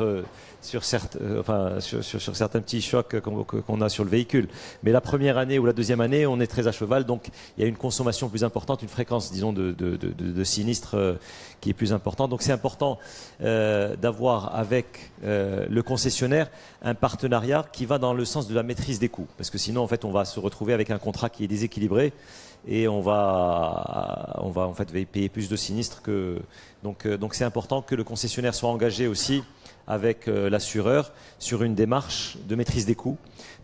certains petits chocs qu'on a sur le véhicule. Mais la première année ou la deuxième année, on est très à cheval, donc il y a une consommation plus importante, une fréquence, disons, de sinistres qui est plus importante. Donc c'est important d'avoir avec le concessionnaire un partenariat qui va dans le sens de la maîtrise des coûts, parce que sinon en fait on va se retrouver avec un contrat qui est déséquilibré. Et on va en fait payer plus de sinistres que donc c'est important que le concessionnaire soit engagé aussi avec l'assureur sur une démarche de maîtrise des coûts,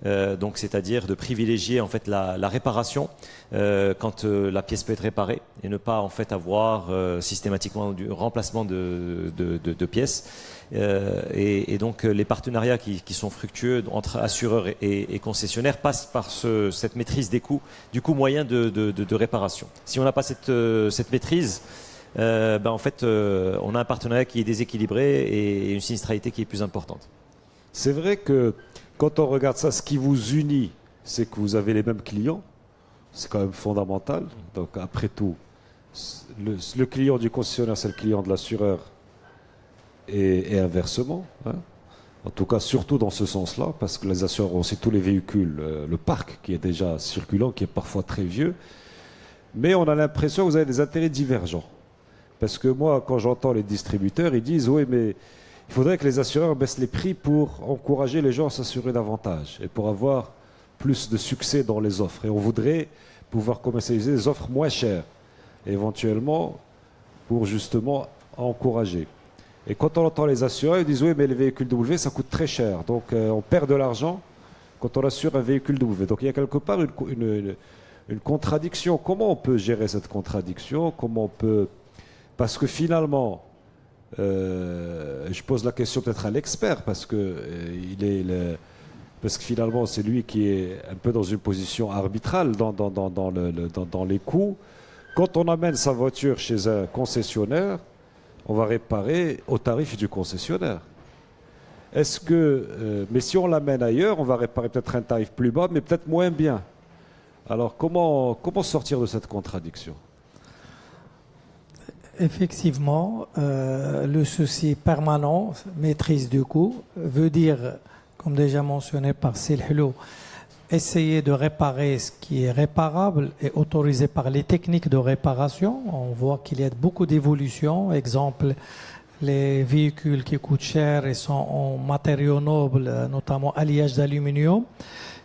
donc c'est-à-dire de privilégier en fait la réparation quand la pièce peut être réparée et ne pas en fait avoir systématiquement du remplacement de pièces. Et donc les partenariats qui sont fructueux entre assureurs et concessionnaires passent par cette maîtrise des coûts, du coût moyen de réparation. Si on n'a pas cette maîtrise, en fait, on a un partenariat qui est déséquilibré et une sinistralité qui est plus importante. C'est vrai que quand on regarde ça, ce qui vous unit, c'est que vous avez les mêmes clients. C'est quand même fondamental. Donc après tout, le client du concessionnaire, c'est le client de l'assureur. Et inversement, hein. En tout cas surtout dans ce sens-là, parce que les assureurs ont aussi tous les véhicules, le parc qui est déjà circulant, qui est parfois très vieux, mais on a l'impression que vous avez des intérêts divergents. Parce que moi, quand j'entends les distributeurs, ils disent « Oui, mais il faudrait que les assureurs baissent les prix pour encourager les gens à s'assurer davantage et pour avoir plus de succès dans les offres. Et on voudrait pouvoir commercialiser des offres moins chères, éventuellement pour justement encourager. » Et quand on entend les assureurs, ils disent « Oui, mais les véhicules W, ça coûte très cher. Donc on perd de l'argent quand on assure un véhicule W. » Donc il y a quelque part une contradiction. Comment on peut gérer cette contradiction? Comment on peut... Parce que finalement, je pose la question peut-être à l'expert, parce que finalement c'est lui qui est un peu dans une position arbitrale dans les coûts. Quand on amène sa voiture chez un concessionnaire, on va réparer au tarif du concessionnaire. Mais si on l'amène ailleurs, on va réparer peut-être un tarif plus bas, mais peut-être moins bien. Alors comment sortir de cette contradiction? Effectivement, le souci permanent, maîtrise du coût, veut dire, comme déjà mentionné par Silhlou, essayer de réparer ce qui est réparable et autorisé par les techniques de réparation. On voit qu'il y a beaucoup d'évolutions. Exemple, les véhicules qui coûtent cher et sont en matériaux nobles, notamment alliage d'aluminium,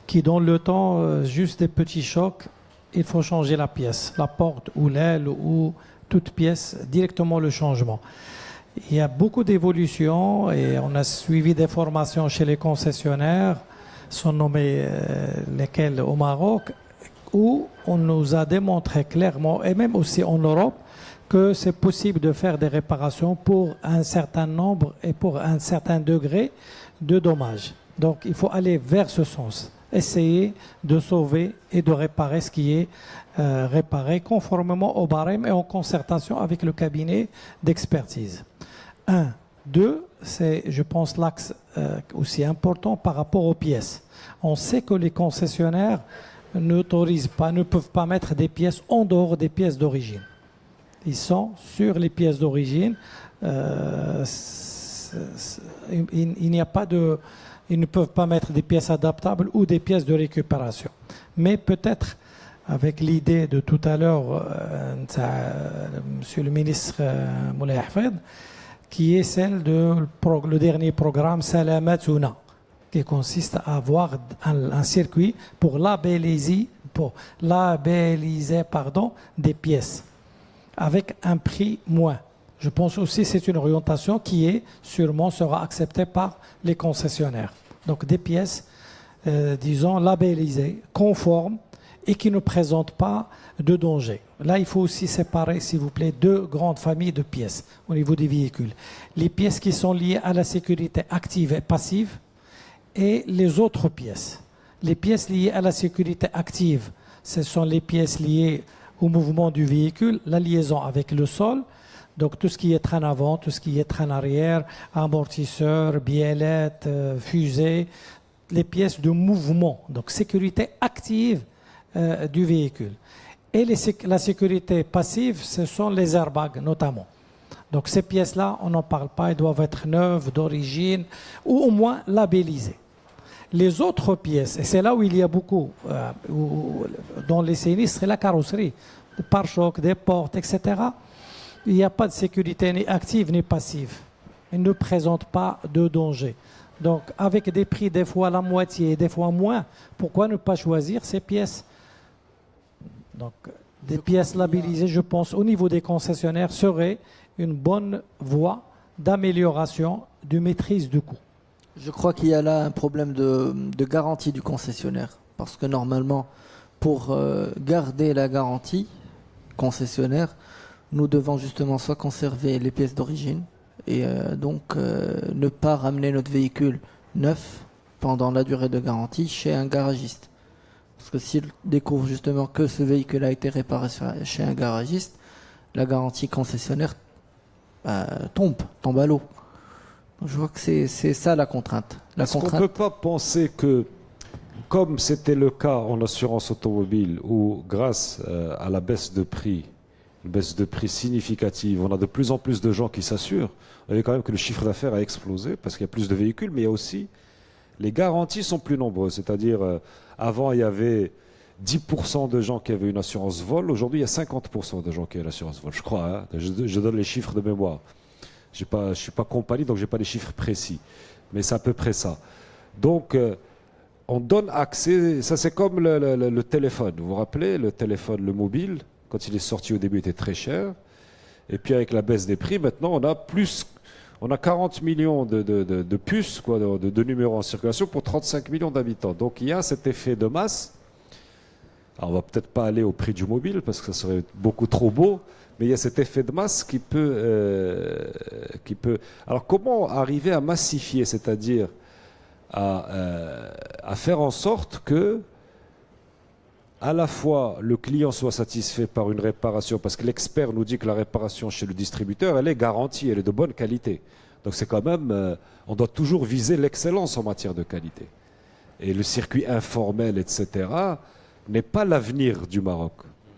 qui dans le temps, juste des petits chocs, il faut changer la pièce, la porte ou l'aile ou toute pièce, directement le changement. Il y a beaucoup d'évolutions et on a suivi des formations chez les concessionnaires, sont nommés lesquels au Maroc, où on nous a démontré clairement, et même aussi en Europe, que c'est possible de faire des réparations pour un certain nombre et pour un certain degré de dommages. Donc il faut aller vers ce sens, essayer de sauver et de réparer ce qui est réparé conformément au barème et en concertation avec le cabinet d'expertise. 1. 2, c'est, je pense, l'axe aussi important par rapport aux pièces. On sait que les concessionnaires n'autorisent pas, ne peuvent pas mettre des pièces en dehors des pièces d'origine. Ils sont sur les pièces d'origine. Il n'y a pas de, ils ne peuvent pas mettre des pièces adaptables ou des pièces de récupération. Mais peut-être avec l'idée de tout à l'heure, Monsieur le ministre Moulay Hafed, qui est celle de le dernier programme Salamatouna, qui consiste à avoir un circuit pour labelliser des pièces avec un prix moins. Je pense aussi que c'est une orientation qui est sûrement sera acceptée par les concessionnaires. Donc des pièces, disons, labellisées, conformes et qui ne présentent pas de danger. Là, il faut aussi séparer, s'il vous plaît, deux grandes familles de pièces au niveau des véhicules. Les pièces qui sont liées à la sécurité active et passive et les autres pièces. Les pièces liées à la sécurité active, ce sont les pièces liées au mouvement du véhicule, la liaison avec le sol, donc tout ce qui est train avant, tout ce qui est train arrière, amortisseur, biellette, fusée, les pièces de mouvement, donc sécurité active du véhicule. Et la sécurité passive, ce sont les airbags notamment. Donc ces pièces-là, on n'en parle pas, elles doivent être neuves, d'origine, ou au moins labellisées. Les autres pièces, et c'est là où il y a beaucoup, dans les sinistres, c'est la carrosserie, des pare-chocs, des portes, etc. Il n'y a pas de sécurité ni active ni passive. Ils ne présentent pas de danger. Donc avec des prix des fois la moitié, des fois moins, pourquoi ne pas choisir ces pièces? Donc des pièces labellisées, je pense, au niveau des concessionnaires, serait une bonne voie d'amélioration de maîtrise du coût. Je crois qu'il y a là un problème de garantie du concessionnaire. Parce que normalement, pour garder la garantie concessionnaire, nous devons justement soit conserver les pièces d'origine et donc ne pas ramener notre véhicule neuf pendant la durée de garantie chez un garagiste. Parce que s'il découvre justement que ce véhicule a été réparé chez un garagiste, la garantie concessionnaire tombe à l'eau. Je vois que c'est ça la contrainte. Est-ce qu'on ne peut pas penser que, comme c'était le cas en assurance automobile, où grâce à la baisse de prix, une baisse de prix significative, on a de plus en plus de gens qui s'assurent, vous voyez quand même que le chiffre d'affaires a explosé parce qu'il y a plus de véhicules, mais il y a aussi les garanties sont plus nombreuses. C'est-à-dire, avant, il y avait 10% de gens qui avaient une assurance vol. Aujourd'hui, il y a 50% de gens qui ont une assurance vol, je crois. Hein. Je donne les chiffres de mémoire. Je ne suis pas compagnie, donc je n'ai pas les chiffres précis. Mais c'est à peu près ça. Donc, on donne accès. Ça, c'est comme le téléphone. Vous vous rappelez, le téléphone, le mobile, quand il est sorti au début, il était très cher. Et puis, avec la baisse des prix, maintenant, on a 40 millions de puces, quoi, de numéros en circulation pour 35 millions d'habitants. Donc, il y a cet effet de masse. Alors, on ne va peut-être pas aller au prix du mobile, parce que ça serait beaucoup trop beau. Mais il y a cet effet de masse qui peut... Alors comment arriver à massifier, c'est-à-dire à faire en sorte que à la fois le client soit satisfait par une réparation, parce que l'expert nous dit que la réparation chez le distributeur, elle est garantie, elle est de bonne qualité. Donc c'est quand même... on doit toujours viser l'excellence en matière de qualité. Et le circuit informel, etc., n'est pas l'avenir du Maroc.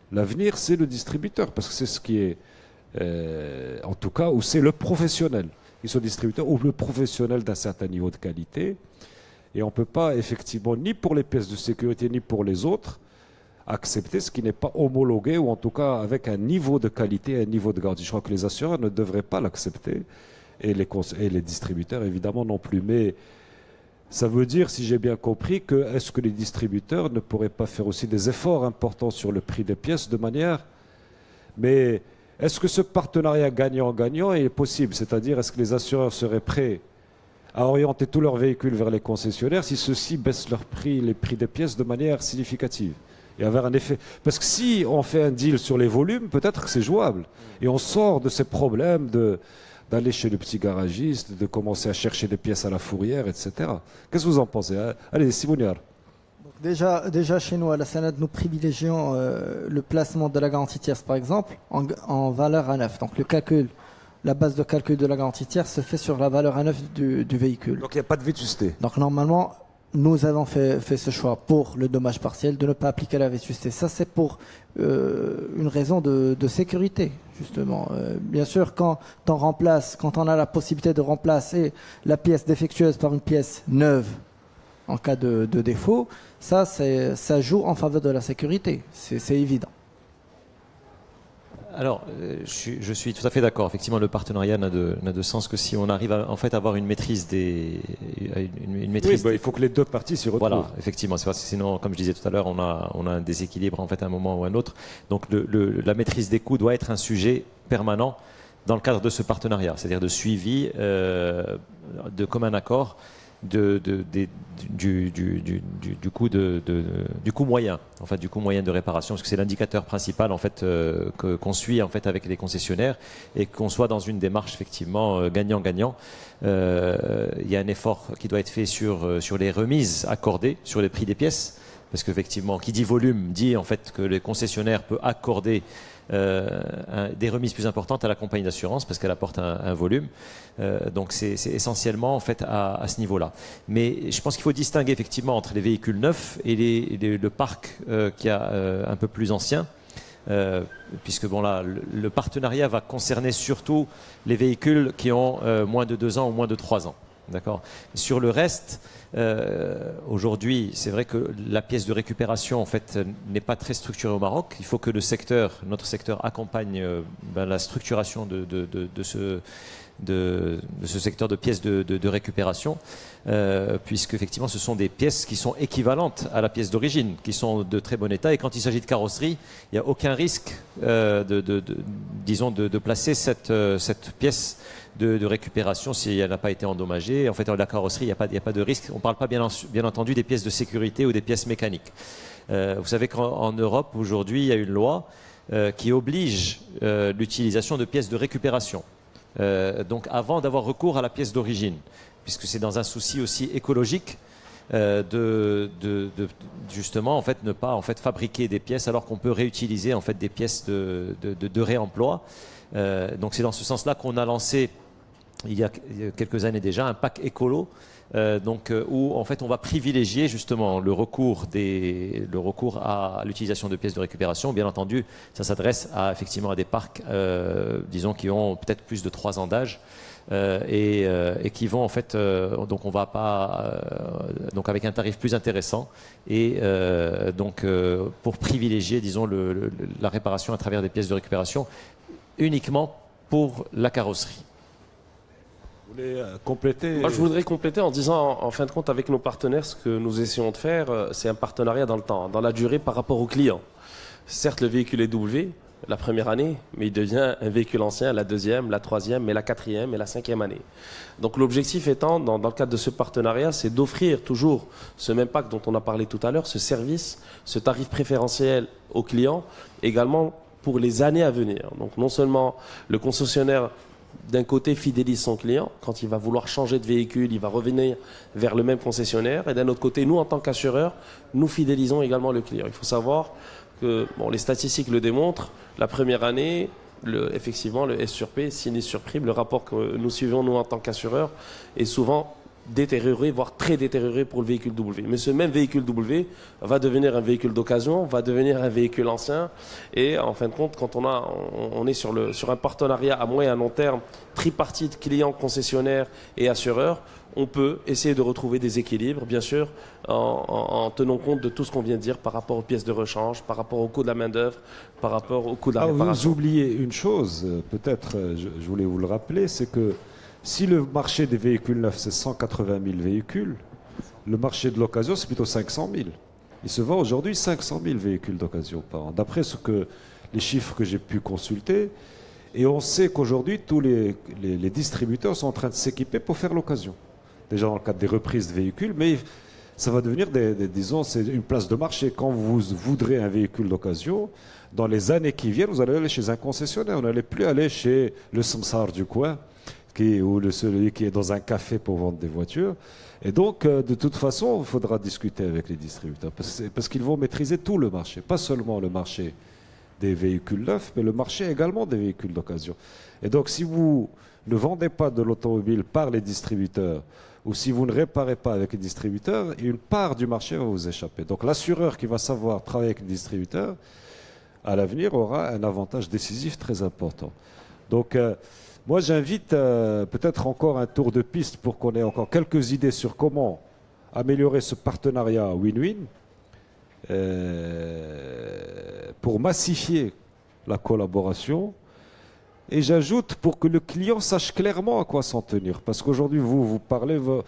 L'avenir, c'est le distributeur, parce que c'est ce qui est, en tout cas, où c'est le professionnel. Ils sont distributeurs ou le professionnel d'un certain niveau de qualité. Et on ne peut pas, effectivement, ni pour les pièces de sécurité, ni pour les autres, accepter ce qui n'est pas homologué, ou en tout cas avec un niveau de qualité, un niveau de garantie. Je crois que les assureurs ne devraient pas l'accepter, et les distributeurs, évidemment, non plus. Mais Ça veut dire, si j'ai bien compris, que est-ce que les distributeurs ne pourraient pas faire aussi des efforts importants sur le prix des pièces de manière... Mais est-ce que ce partenariat gagnant-gagnant est possible? C'est-à-dire, est-ce que les assureurs seraient prêts à orienter tous leurs véhicules vers les concessionnaires si ceux-ci baissent leur prix, les prix des pièces de manière significative et avoir un effet? Parce que si on fait un deal sur les volumes, peut-être que c'est jouable. Et on sort de ces problèmes d'aller chez le petit garagiste, de commencer à chercher des pièces à la fourrière, etc. Qu'est-ce que vous en pensez? Allez, Simoniar. Déjà chez nous, à la Sanad, nous privilégions le placement de la garantie tierce, par exemple, en valeur à neuf. Donc la base de calcul de la garantie tierce se fait sur la valeur à neuf du véhicule. Donc il n'y a pas de vétusté. Donc normalement, nous avons fait ce choix pour le dommage partiel de ne pas appliquer la vétusté. Ça, c'est pour une raison de sécurité, justement. Bien sûr, quand on a la possibilité de remplacer la pièce défectueuse par une pièce neuve en cas de défaut, ça joue en faveur de la sécurité. C'est évident. Alors, je suis tout à fait d'accord. Effectivement, le partenariat n'a de sens que si on arrive à en fait avoir une maîtrise une maîtrise. Oui, il faut que les deux parties s'y retrouvent. Voilà, effectivement. C'est parce que sinon, comme je disais tout à l'heure, on a un déséquilibre en fait à un moment ou à un autre. Donc, la maîtrise des coûts doit être un sujet permanent dans le cadre de ce partenariat, c'est-à-dire de suivi de commun accord du coût moyen, en fait, du coût moyen de réparation, parce que c'est l'indicateur principal en fait qu'on suit en fait avec les concessionnaires et qu'on soit dans une démarche effectivement gagnant-gagnant. Il y a un effort qui doit être fait sur les remises accordées sur les prix des pièces, parce qu'effectivement, qui dit volume dit en fait que les concessionnaires peuvent accorder des remises plus importantes à la compagnie d'assurance parce qu'elle apporte un volume. Donc c'est essentiellement en fait à ce niveau-là. Mais je pense qu'il faut distinguer effectivement entre les véhicules neufs et le parc qui est un peu plus ancien. Puisque bon là, le partenariat va concerner surtout les véhicules qui ont moins de 2 ans ou moins de 3 ans. D'accord. Sur le reste, aujourd'hui, c'est vrai que la pièce de récupération en fait n'est pas très structurée au Maroc. Il faut que notre secteur accompagne la structuration de ce secteur de pièces de récupération, puisque effectivement ce sont des pièces qui sont équivalentes à la pièce d'origine, qui sont de très bon état, et quand il s'agit de carrosserie, il n'y a aucun risque de placer cette pièce de récupération si elle n'a pas été endommagée. En fait, la carrosserie, il n'y a pas de risque. On ne parle pas bien entendu des pièces de sécurité ou des pièces mécaniques. Vous savez qu'en Europe, aujourd'hui, il y a une loi qui oblige l'utilisation de pièces de récupération. Donc avant d'avoir recours à la pièce d'origine, puisque c'est dans un souci aussi écologique justement en fait ne pas en fait fabriquer des pièces alors qu'on peut réutiliser en fait des pièces de réemploi. Donc c'est dans ce sens-là qu'on a lancé il y a quelques années déjà un pack écolo. Où en fait on va privilégier justement le recours à l'utilisation de pièces de récupération. Bien entendu, ça s'adresse effectivement à des parcs, disons, qui ont peut-être plus de 3 ans d'âge et qui vont en fait, donc on va pas, donc avec un tarif plus intéressant et pour privilégier, disons, la réparation à travers des pièces de récupération uniquement pour la carrosserie. Vous voulez compléter? Moi, je voudrais compléter en disant, en fin de compte, avec nos partenaires, ce que nous essayons de faire, c'est un partenariat dans le temps, dans la durée par rapport au client. Certes, le véhicule est double la première année, mais il devient un véhicule ancien la deuxième, la troisième, mais la quatrième et la 5e année. Donc l'objectif étant, dans le cadre de ce partenariat, c'est d'offrir toujours ce même pack dont on a parlé tout à l'heure, ce service, ce tarif préférentiel aux clients, également pour les années à venir. Donc non seulement le concessionnaire d'un côté fidélise son client, quand il va vouloir changer de véhicule, il va revenir vers le même concessionnaire, et d'un autre côté, nous en tant qu'assureurs, nous fidélisons également le client. Il faut savoir que les statistiques le démontrent, la première année, effectivement le S sur P, sinistre sur prime, le rapport que nous suivons nous en tant qu'assureurs est souvent détérioré, voire très détérioré pour le véhicule W. Mais ce même véhicule W va devenir un véhicule d'occasion, va devenir un véhicule ancien. Et en fin de compte, quand on est sur un partenariat à moyen et à long terme, tripartite client, concessionnaire et assureur, on peut essayer de retrouver des équilibres, bien sûr, en tenant compte de tout ce qu'on vient de dire par rapport aux pièces de rechange, par rapport au coût de la main-d'œuvre, par rapport au coût de la réparation. Vous oubliez une chose, peut-être, je voulais vous le rappeler, c'est que si le marché des véhicules neufs, c'est 180 000 véhicules, Le marché de l'occasion, c'est plutôt 500 000. Il se vend aujourd'hui 500 000 véhicules d'occasion par an, d'après les chiffres que j'ai pu consulter. Et on sait qu'aujourd'hui, tous les distributeurs sont en train de s'équiper pour faire l'occasion. Déjà dans le cadre des reprises de véhicules, mais ça va devenir, disons, c'est une place de marché. Quand vous voudrez un véhicule d'occasion, dans les années qui viennent, vous allez aller chez un concessionnaire. Vous n'allez plus aller chez le samsar du coin ou celui qui est dans un café pour vendre des voitures. Et donc, de toute façon, il faudra discuter avec les distributeurs parce qu'ils vont maîtriser tout le marché, pas seulement le marché des véhicules neufs, mais le marché également des véhicules d'occasion. Et donc, si vous ne vendez pas de l'automobile par les distributeurs, ou si vous ne réparez pas avec les distributeurs, une part du marché va vous échapper. Donc, l'assureur qui va savoir travailler avec les distributeurs, à l'avenir, aura un avantage décisif très important. Donc, moi, j'invite peut-être encore un tour de piste pour qu'on ait encore quelques idées sur comment améliorer ce partenariat win-win, pour massifier la collaboration. Et j'ajoute pour que le client sache clairement à quoi s'en tenir. Parce qu'aujourd'hui, vous parlez, vous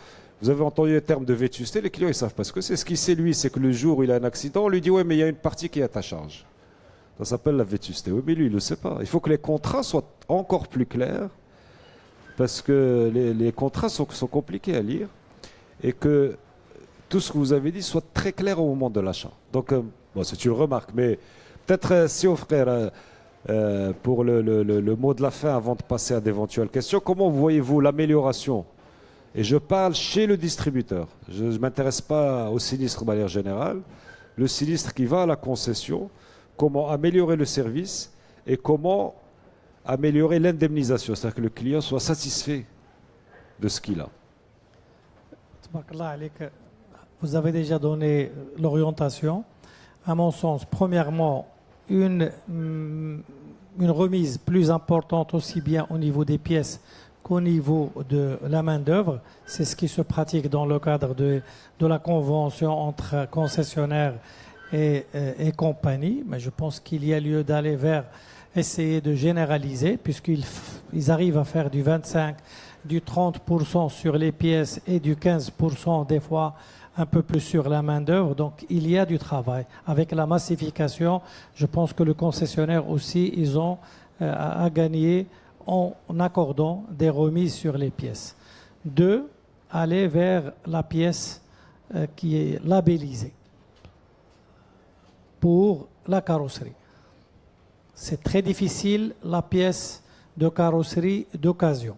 avez entendu les termes de vétusté, les clients ils savent pas ce que c'est. Ce qu'il sait lui, c'est que le jour où il a un accident, on lui dit ouais mais il y a une partie qui est à ta charge. Ça s'appelle la vétusté. Oui mais lui il le sait pas. Il faut que les contrats soient encore plus clairs parce que les contrats sont compliqués à lire et que tout ce que vous avez dit soit très clair au moment de l'achat. Donc, bon, c'est une remarque, mais peut-être si au frère, pour le mot de la fin avant de passer à d'éventuelles questions, comment voyez-vous l'amélioration? Et je parle chez le distributeur. Je ne m'intéresse pas au sinistre de manière générale. Le sinistre qui va à la concession, comment améliorer le service et comment améliorer l'indemnisation, c'est-à-dire que le client soit satisfait de ce qu'il a. Vous avez déjà donné l'orientation. À mon sens, premièrement, une remise plus importante aussi bien au niveau des pièces qu'au niveau de la main-d'œuvre. C'est ce qui se pratique dans le cadre de la convention entre concessionnaires et compagnie. Mais je pense qu'il y a lieu d'aller vers essayer de généraliser, puisqu'ils arrivent à faire du 25%, du 30% sur les pièces et du 15% des fois un peu plus sur la main-d'œuvre. Donc il y a du travail. Avec la massification, je pense que le concessionnaire aussi, ils ont à gagner en accordant des remises sur les pièces. 2, aller vers la pièce qui est labellisée pour la carrosserie. C'est très difficile la pièce de carrosserie d'occasion.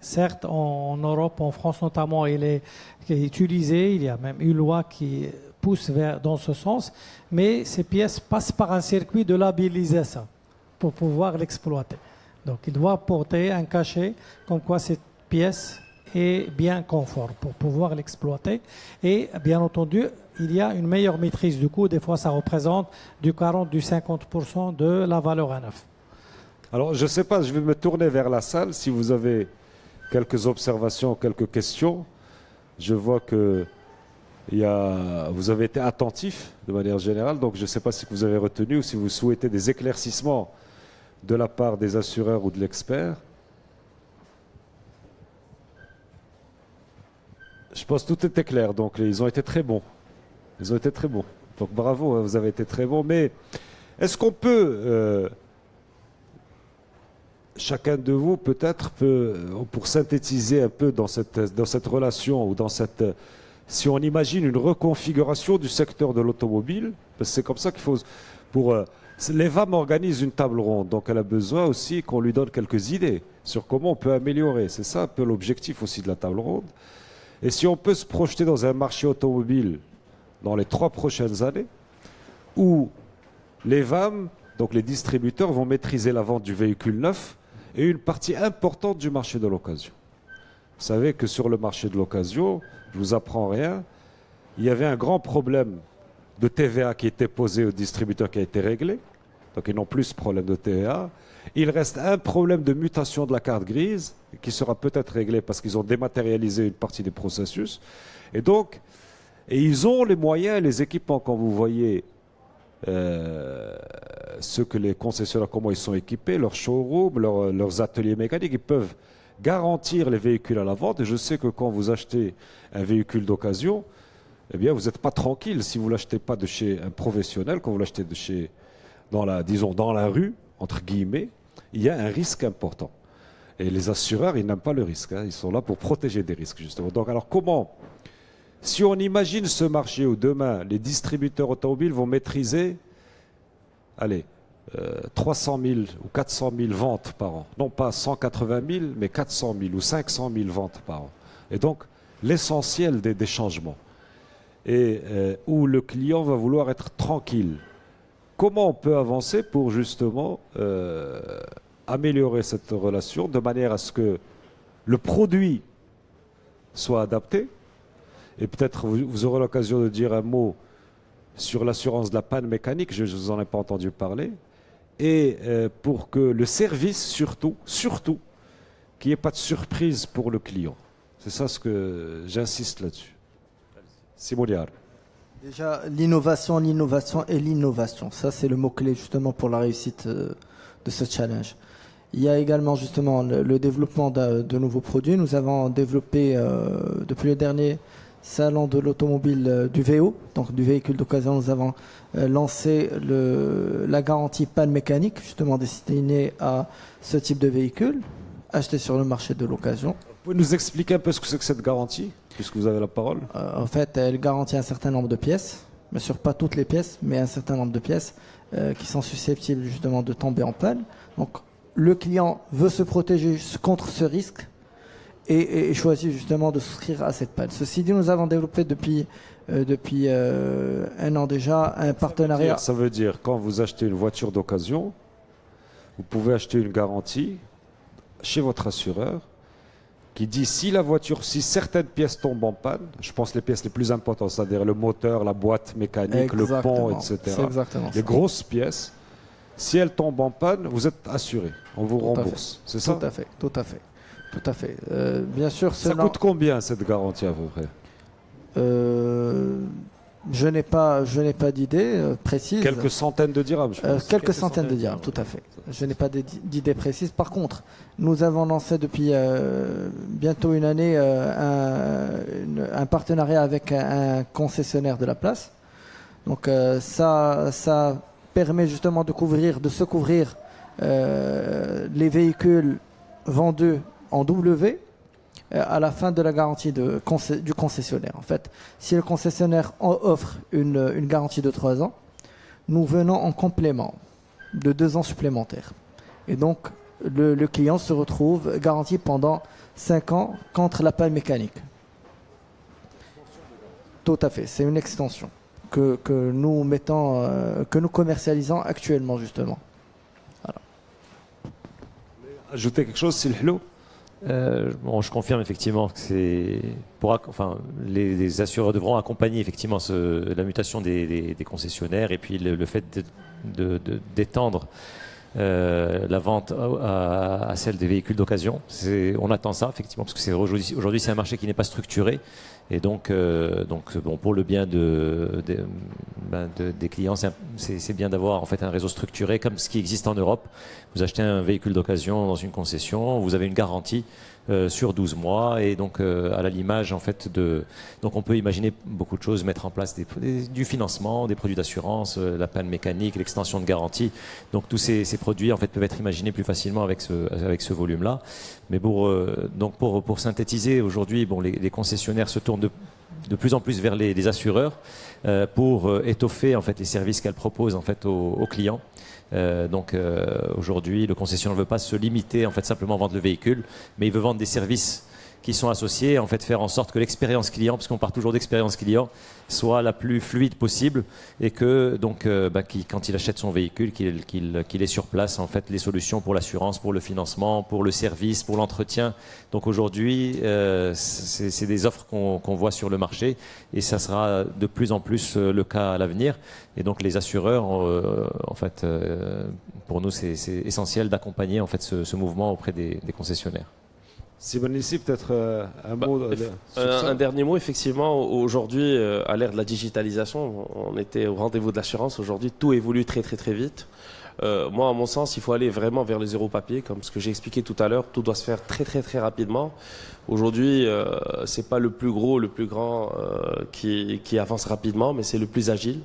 Certes, en Europe, en France notamment, elle est utilisée. Il y a même une loi qui pousse dans ce sens. Mais ces pièces passent par un circuit de labellisation pour pouvoir l'exploiter. Donc, il doit porter un cachet comme quoi cette pièce est bien conforme pour pouvoir l'exploiter. Et bien entendu, il y a une meilleure maîtrise du coût. Des fois, ça représente du 40, du 50% de la valeur à neuf. Alors, je ne sais pas, je vais me tourner vers la salle. Si vous avez quelques observations, quelques questions, je vois que vous avez été attentif de manière générale. Donc, je ne sais pas si vous avez retenu ou si vous souhaitez des éclaircissements de la part des assureurs ou de l'expert. Je pense que tout était clair. Donc, ils ont été très bons. Ils ont été très bons. Donc, bravo, vous avez été très bons. Mais est-ce qu'on peut... chacun de vous, peut-être, pour synthétiser un peu dans cette relation ou dans cette... Si on imagine une reconfiguration du secteur de l'automobile, parce que c'est comme ça qu'il faut... L'EVAM organise une table ronde, donc elle a besoin aussi qu'on lui donne quelques idées sur comment on peut améliorer. C'est ça un peu l'objectif aussi de la table ronde. Et si on peut se projeter dans un marché automobile dans les 3 prochaines années, où les VAM, donc les distributeurs, vont maîtriser la vente du véhicule neuf et une partie importante du marché de l'occasion. Vous savez que sur le marché de l'occasion, je ne vous apprends rien, il y avait un grand problème de TVA qui était posé aux distributeurs qui a été réglé. Donc ils n'ont plus ce problème de TVA. Il reste un problème de mutation de la carte grise qui sera peut-être réglé parce qu'ils ont dématérialisé une partie des processus. Et ils ont les moyens, les équipements, quand vous voyez ce que les concessionnaires, comment ils sont équipés, leurs showrooms, leurs ateliers mécaniques, ils peuvent garantir les véhicules à la vente. Et je sais que quand vous achetez un véhicule d'occasion, eh bien, vous n'êtes pas tranquille si vous ne l'achetez pas de chez un professionnel, quand vous l'achetez de chez, disons, dans la rue, entre guillemets, il y a un risque important. Et les assureurs, ils n'aiment pas le risque. Hein. Ils sont là pour protéger des risques, justement. Donc, alors comment, si on imagine ce marché où demain, les distributeurs automobiles vont maîtriser, allez, 300 000 ou 400 000 ventes par an. Non pas 180 000, mais 400 000 ou 500 000 ventes par an. Et donc, l'essentiel des changements. Et où le client va vouloir être tranquille. Comment on peut avancer pour justement améliorer cette relation de manière à ce que le produit soit adapté? Et peut-être vous aurez l'occasion de dire un mot sur l'assurance de la panne mécanique, je ne vous en ai pas entendu parler. Et pour que le service, surtout, qu'il n'y ait pas de surprise pour le client. C'est ça ce que j'insiste là-dessus. Simoniar. Déjà, l'innovation. Ça, c'est le mot-clé justement pour la réussite de ce challenge. Il y a également justement le développement de nouveaux produits. Nous avons développé depuis le dernier salon de l'automobile du VO, donc du véhicule d'occasion, nous avons lancé la garantie panne mécanique, justement destinée à ce type de véhicule, acheté sur le marché de l'occasion. Vous pouvez nous expliquer un peu ce que c'est que cette garantie, puisque vous avez la parole? En fait, elle garantit un certain nombre de pièces, bien sûr pas toutes les pièces, mais un certain nombre de pièces qui sont susceptibles justement de tomber en panne. Donc le client veut se protéger contre ce risque et choisit justement de souscrire à cette panne. Ceci dit, nous avons développé depuis un an déjà un partenariat. Ça veut dire quand vous achetez une voiture d'occasion, vous pouvez acheter une garantie chez votre assureur qui dit si certaines pièces tombent en panne, je pense les pièces les plus importantes, c'est-à-dire le moteur, la boîte mécanique, le pont, etc. Les grosses pièces, si elles tombent en panne, vous êtes assuré, on vous rembourse. C'est ça? Tout à fait. Bien sûr, ça coûte combien cette garantie à peu près? Je n'ai pas d'idée précise. Quelques centaines de dirhams, je pense. Quelques centaines de dirhams, tout à fait. Je n'ai pas d'idée précise. Par contre, nous avons lancé depuis bientôt une année un partenariat avec un concessionnaire de la place. Donc ça permet justement de se couvrir les véhicules vendus en W à la fin de la garantie du concessionnaire. En fait, si le concessionnaire offre une garantie de 3 ans, nous venons en complément de 2 ans supplémentaires. Et donc, le client se retrouve garanti pendant 5 ans contre la panne mécanique. Tout à fait, c'est une extension que nous commercialisons actuellement justement. Voilà. Ajouter quelque chose, Silhlo? Je confirme effectivement que les assureurs devront accompagner effectivement la mutation des concessionnaires et puis le fait d'étendre la vente à celle des véhicules d'occasion. On attend ça effectivement parce que aujourd'hui c'est un marché qui n'est pas structuré et donc pour le bien des clients c'est bien d'avoir en fait un réseau structuré comme ce qui existe en Europe. Vous achetez un véhicule d'occasion dans une concession, vous avez une garantie sur 12 mois et donc à l'image en fait donc on peut imaginer beaucoup de choses, mettre en place du financement, des produits d'assurance, la panne mécanique, l'extension de garantie. Donc tous ces produits en fait peuvent être imaginés plus facilement avec ce volume-là. Mais pour synthétiser, aujourd'hui les concessionnaires se tournent de plus en plus vers les assureurs pour étoffer en fait les services qu'elles proposent en fait aux clients. Aujourd'hui, le concessionnaire ne veut pas se limiter en fait simplement à vendre le véhicule, mais il veut vendre des services qui sont associés, en fait faire en sorte que l'expérience client, parce qu'on part toujours d'expérience client, soit la plus fluide possible et que quand il achète son véhicule, qu'il ait sur place en fait les solutions pour l'assurance, pour le financement, pour le service, pour l'entretien. Donc aujourd'hui, c'est des offres qu'on voit sur le marché et ça sera de plus en plus le cas à l'avenir. Et donc les assureurs, pour nous, c'est essentiel d'accompagner en fait ce mouvement auprès des concessionnaires. Simon ici, peut-être un mot. Un dernier mot, effectivement, aujourd'hui, à l'ère de la digitalisation, on était au rendez-vous de l'assurance. Aujourd'hui, tout évolue très très très vite. Moi, à mon sens, il faut aller vraiment vers le zéro papier, comme ce que j'ai expliqué tout à l'heure. Tout doit se faire très très très rapidement. Aujourd'hui, c'est pas le plus gros, le plus grand qui avance rapidement, mais c'est le plus agile.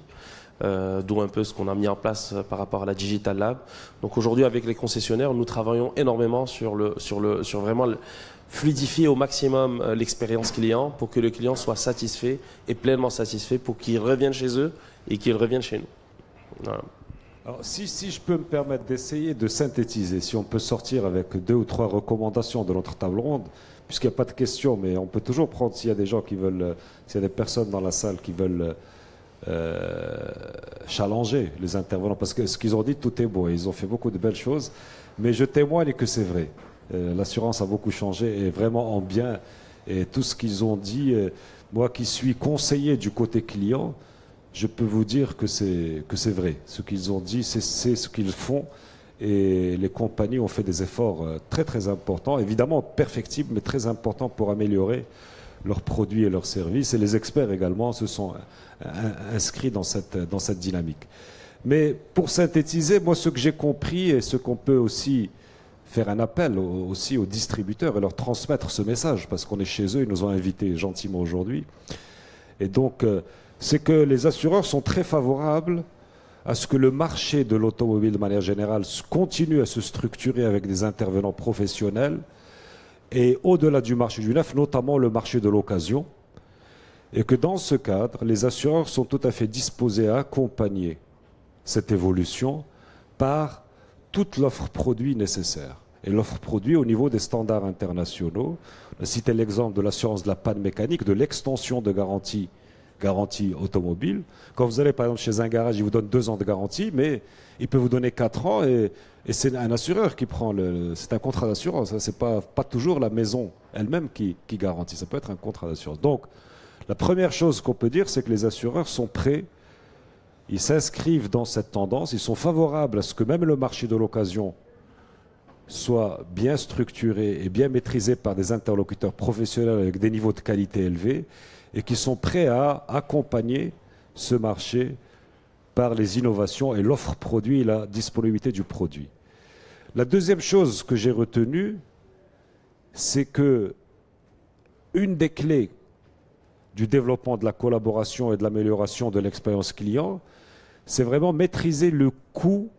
D'où un peu ce qu'on a mis en place par rapport à la Digital Lab. Donc aujourd'hui, avec les concessionnaires, nous travaillons énormément sur vraiment fluidifier au maximum l'expérience client pour que le client soit satisfait et pleinement satisfait pour qu'il revienne chez eux et qu'il revienne chez nous. Voilà. Alors, si je peux me permettre d'essayer de synthétiser, si on peut sortir avec 2 ou 3 recommandations de notre table ronde, puisqu'il n'y a pas de questions, mais on peut toujours prendre s'il y a des gens qui veulent, s'il y a des personnes dans la salle qui veulent challenger les intervenants, parce que ce qu'ils ont dit, tout est beau, ils ont fait beaucoup de belles choses, mais je témoigne que c'est vrai. L'assurance a beaucoup changé et vraiment en bien, et tout ce qu'ils ont dit, moi qui suis conseiller du côté client, je peux vous dire que c'est vrai. Ce qu'ils ont dit, c'est ce qu'ils font, et les compagnies ont fait des efforts très très importants, évidemment perfectibles, mais très importants pour améliorer leurs produits et leurs services, et les experts également se sont inscrits dans cette dynamique. Mais pour synthétiser, moi ce que j'ai compris et ce qu'on peut aussi faire un appel aussi aux distributeurs et leur transmettre ce message, parce qu'on est chez eux, ils nous ont invités gentiment aujourd'hui. Et donc, c'est que les assureurs sont très favorables à ce que le marché de l'automobile de manière générale continue à se structurer avec des intervenants professionnels, et au-delà du marché du neuf, notamment le marché de l'occasion, et que dans ce cadre, les assureurs sont tout à fait disposés à accompagner cette évolution par toute l'offre produit nécessaire. Et l'offre produit au niveau des standards internationaux. On a cité l'exemple de l'assurance de la panne mécanique, de l'extension de garantie automobile. Quand vous allez par exemple chez un garage, il vous donne 2 ans de garantie, mais il peut vous donner 4 ans, et c'est un assureur qui prend c'est un contrat d'assurance. C'est pas toujours la maison elle-même qui garantit. Ça peut être un contrat d'assurance. Donc, la première chose qu'on peut dire, c'est que les assureurs sont prêts, ils s'inscrivent dans cette tendance, ils sont favorables à ce que même le marché de l'occasion soit bien structuré et bien maîtrisé par des interlocuteurs professionnels avec des niveaux de qualité élevés, et qui sont prêts à accompagner ce marché par les innovations et l'offre produit et la disponibilité du produit. La deuxième chose que j'ai retenue, c'est que une des clés du développement de la collaboration et de l'amélioration de l'expérience client, c'est vraiment maîtriser le coût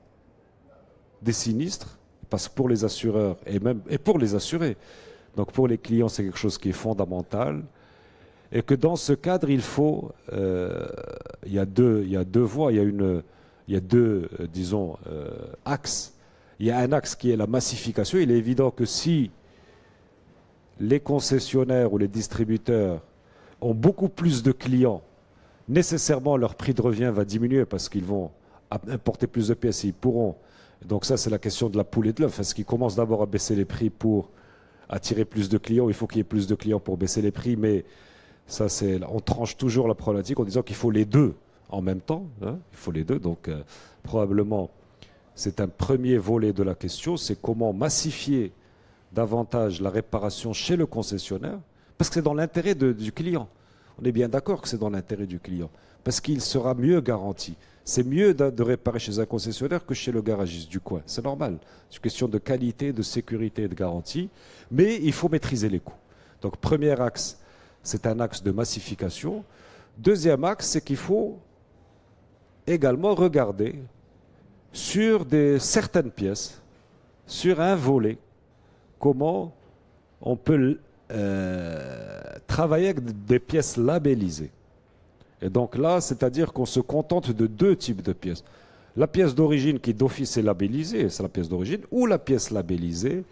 des sinistres, parce que pour les assureurs et pour les assurés, donc pour les clients, c'est quelque chose qui est fondamental, et que dans ce cadre, il faut, il y a deux voies, il y a deux, disons, axes. Il y a un axe qui est la massification. Il est évident que si les concessionnaires ou les distributeurs ont beaucoup plus de clients, nécessairement leur prix de revient va diminuer parce qu'ils vont importer plus de pièces et ils pourront. Donc ça, c'est la question de la poule et de l'œuf. Est-ce qu'ils commencent d'abord à baisser les prix pour attirer plus de clients? Il faut qu'il y ait plus de clients pour baisser les prix, mais ça, on tranche toujours la problématique en disant qu'il faut les deux en même temps. Hein, il faut les deux. Donc probablement, c'est un premier volet de la question, c'est comment massifier davantage la réparation chez le concessionnaire, parce que c'est dans l'intérêt du client. On est bien d'accord que c'est dans l'intérêt du client, parce qu'il sera mieux garanti. C'est mieux de réparer chez un concessionnaire que chez le garagiste du coin. C'est normal. C'est une question de qualité, de sécurité et de garantie, mais il faut maîtriser les coûts. Donc premier axe, c'est un axe de massification. Deuxième axe, c'est qu'il faut également regarder sur certaines pièces, sur un volet, comment on peut travailler avec des pièces labellisées. Et donc là, c'est-à-dire qu'on se contente de deux types de pièces. La pièce d'origine qui d'office est labellisée, c'est la pièce d'origine, ou la pièce labellisée.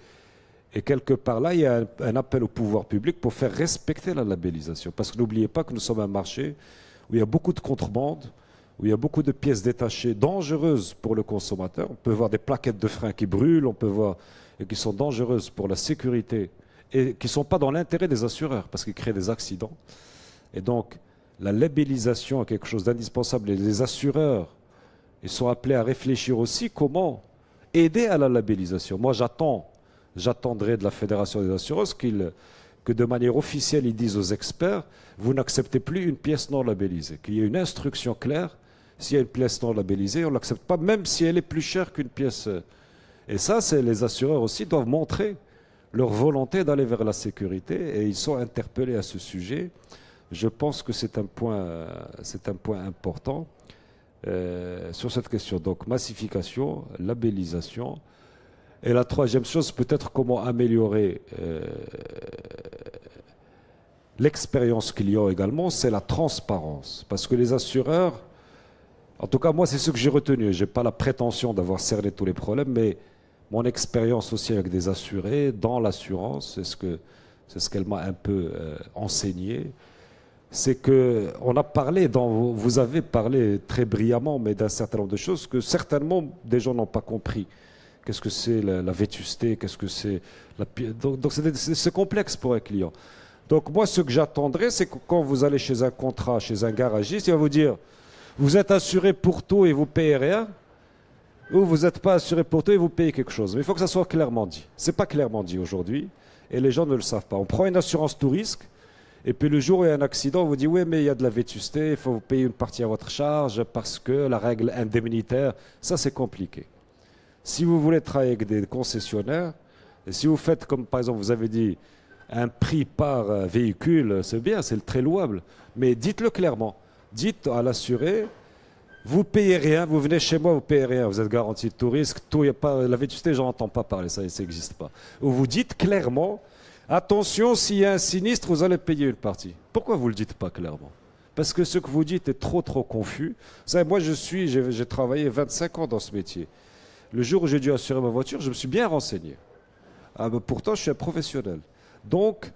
Et quelque part là, il y a un appel au pouvoir public pour faire respecter la labellisation. Parce que n'oubliez pas que nous sommes un marché où il y a beaucoup de contrebande, où il y a beaucoup de pièces détachées dangereuses pour le consommateur. On peut voir des plaquettes de frein qui brûlent, on peut voir et qui sont dangereuses pour la sécurité et qui ne sont pas dans l'intérêt des assureurs parce qu'ils créent des accidents. Et donc, la labellisation est quelque chose d'indispensable. Et les assureurs, ils sont appelés à réfléchir aussi comment aider à la labellisation. Moi, j'attendrai de la Fédération des assureurs que de manière officielle, ils disent aux experts, vous n'acceptez plus une pièce non labellisée, qu'il y ait une instruction claire. S'il y a une pièce non labellisée, on ne l'accepte pas, même si elle est plus chère qu'une pièce. Et ça, les assureurs aussi doivent montrer leur volonté d'aller vers la sécurité, et ils sont interpellés à ce sujet. Je pense que c'est un point important sur cette question. Donc, massification, labellisation. Et la troisième chose, peut-être comment améliorer l'expérience client également, c'est la transparence. Parce que les assureurs, en tout cas moi c'est ce que j'ai retenu, je n'ai pas la prétention d'avoir cerné tous les problèmes, mais mon expérience aussi avec des assurés dans l'assurance, c'est ce qu'elle m'a un peu enseigné, c'est que on a parlé, vous avez parlé très brillamment, mais d'un certain nombre de choses que certainement des gens n'ont pas compris. Qu'est-ce que c'est la vétusté, qu'est-ce que c'est donc c'est complexe pour un client. Donc moi ce que j'attendrais, c'est que quand vous allez chez un contrat, chez un garagiste, il va vous dire vous êtes assuré pour tout et vous payez rien, ou vous n'êtes pas assuré pour tout et vous payez quelque chose. Mais il faut que ça soit clairement dit. C'est pas clairement dit aujourd'hui et les gens ne le savent pas. On prend une assurance tout risque et puis le jour où il y a un accident, on vous dit oui mais il y a de la vétusté, il faut vous payer une partie à votre charge parce que la règle indemnitaire, ça c'est compliqué. Si vous voulez travailler avec des concessionnaires, et si vous faites comme par exemple vous avez dit un prix par véhicule, c'est bien, c'est très louable, mais dites-le clairement. Dites à l'assuré, vous payez rien, vous venez chez moi, vous payez rien, vous êtes garanti de tout risque, tout, y a pas, la vétusté, j'en entends pas parler, ça n'existe pas. Ou vous dites clairement, attention, s'il y a un sinistre, vous allez payer une partie. Pourquoi vous ne le dites pas clairement? Parce que ce que vous dites est trop confus. Vous savez, moi j'ai travaillé 25 ans dans ce métier. Le jour où j'ai dû assurer ma voiture, je me suis bien renseigné. Ah, ben pourtant, je suis un professionnel. Donc,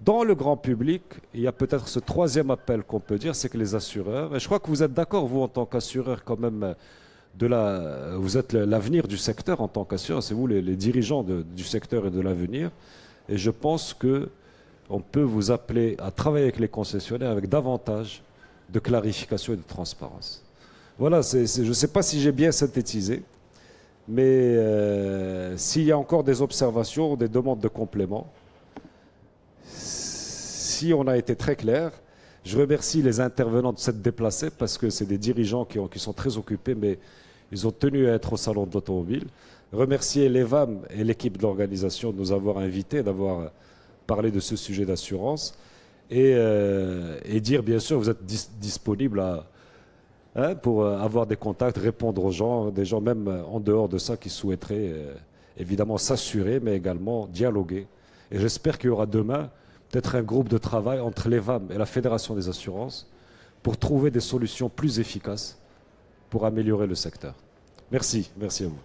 dans le grand public, il y a peut-être ce troisième appel qu'on peut dire, c'est que les assureurs, et je crois que vous êtes d'accord, vous en tant qu'assureur quand même, vous êtes l'avenir du secteur en tant qu'assureur, c'est vous les dirigeants du secteur et de l'avenir, et je pense qu'on peut vous appeler à travailler avec les concessionnaires avec davantage de clarification et de transparence. Voilà, je ne sais pas si j'ai bien synthétisé, mais s'il y a encore des observations ou des demandes de compléments, si on a été très clair, je remercie les intervenants de s'être déplacés parce que c'est des dirigeants qui sont très occupés, mais ils ont tenu à être au salon de l'automobile. Remercier l'EVAM et l'équipe de l'organisation de nous avoir invités, d'avoir parlé de ce sujet d'assurance et dire bien sûr vous êtes disponible pour avoir des contacts, répondre aux gens, des gens même en dehors de ça qui souhaiteraient évidemment s'assurer mais également dialoguer. Et j'espère qu'il y aura demain peut-être un groupe de travail entre l'EVAM et la Fédération des assurances pour trouver des solutions plus efficaces pour améliorer le secteur. Merci à vous.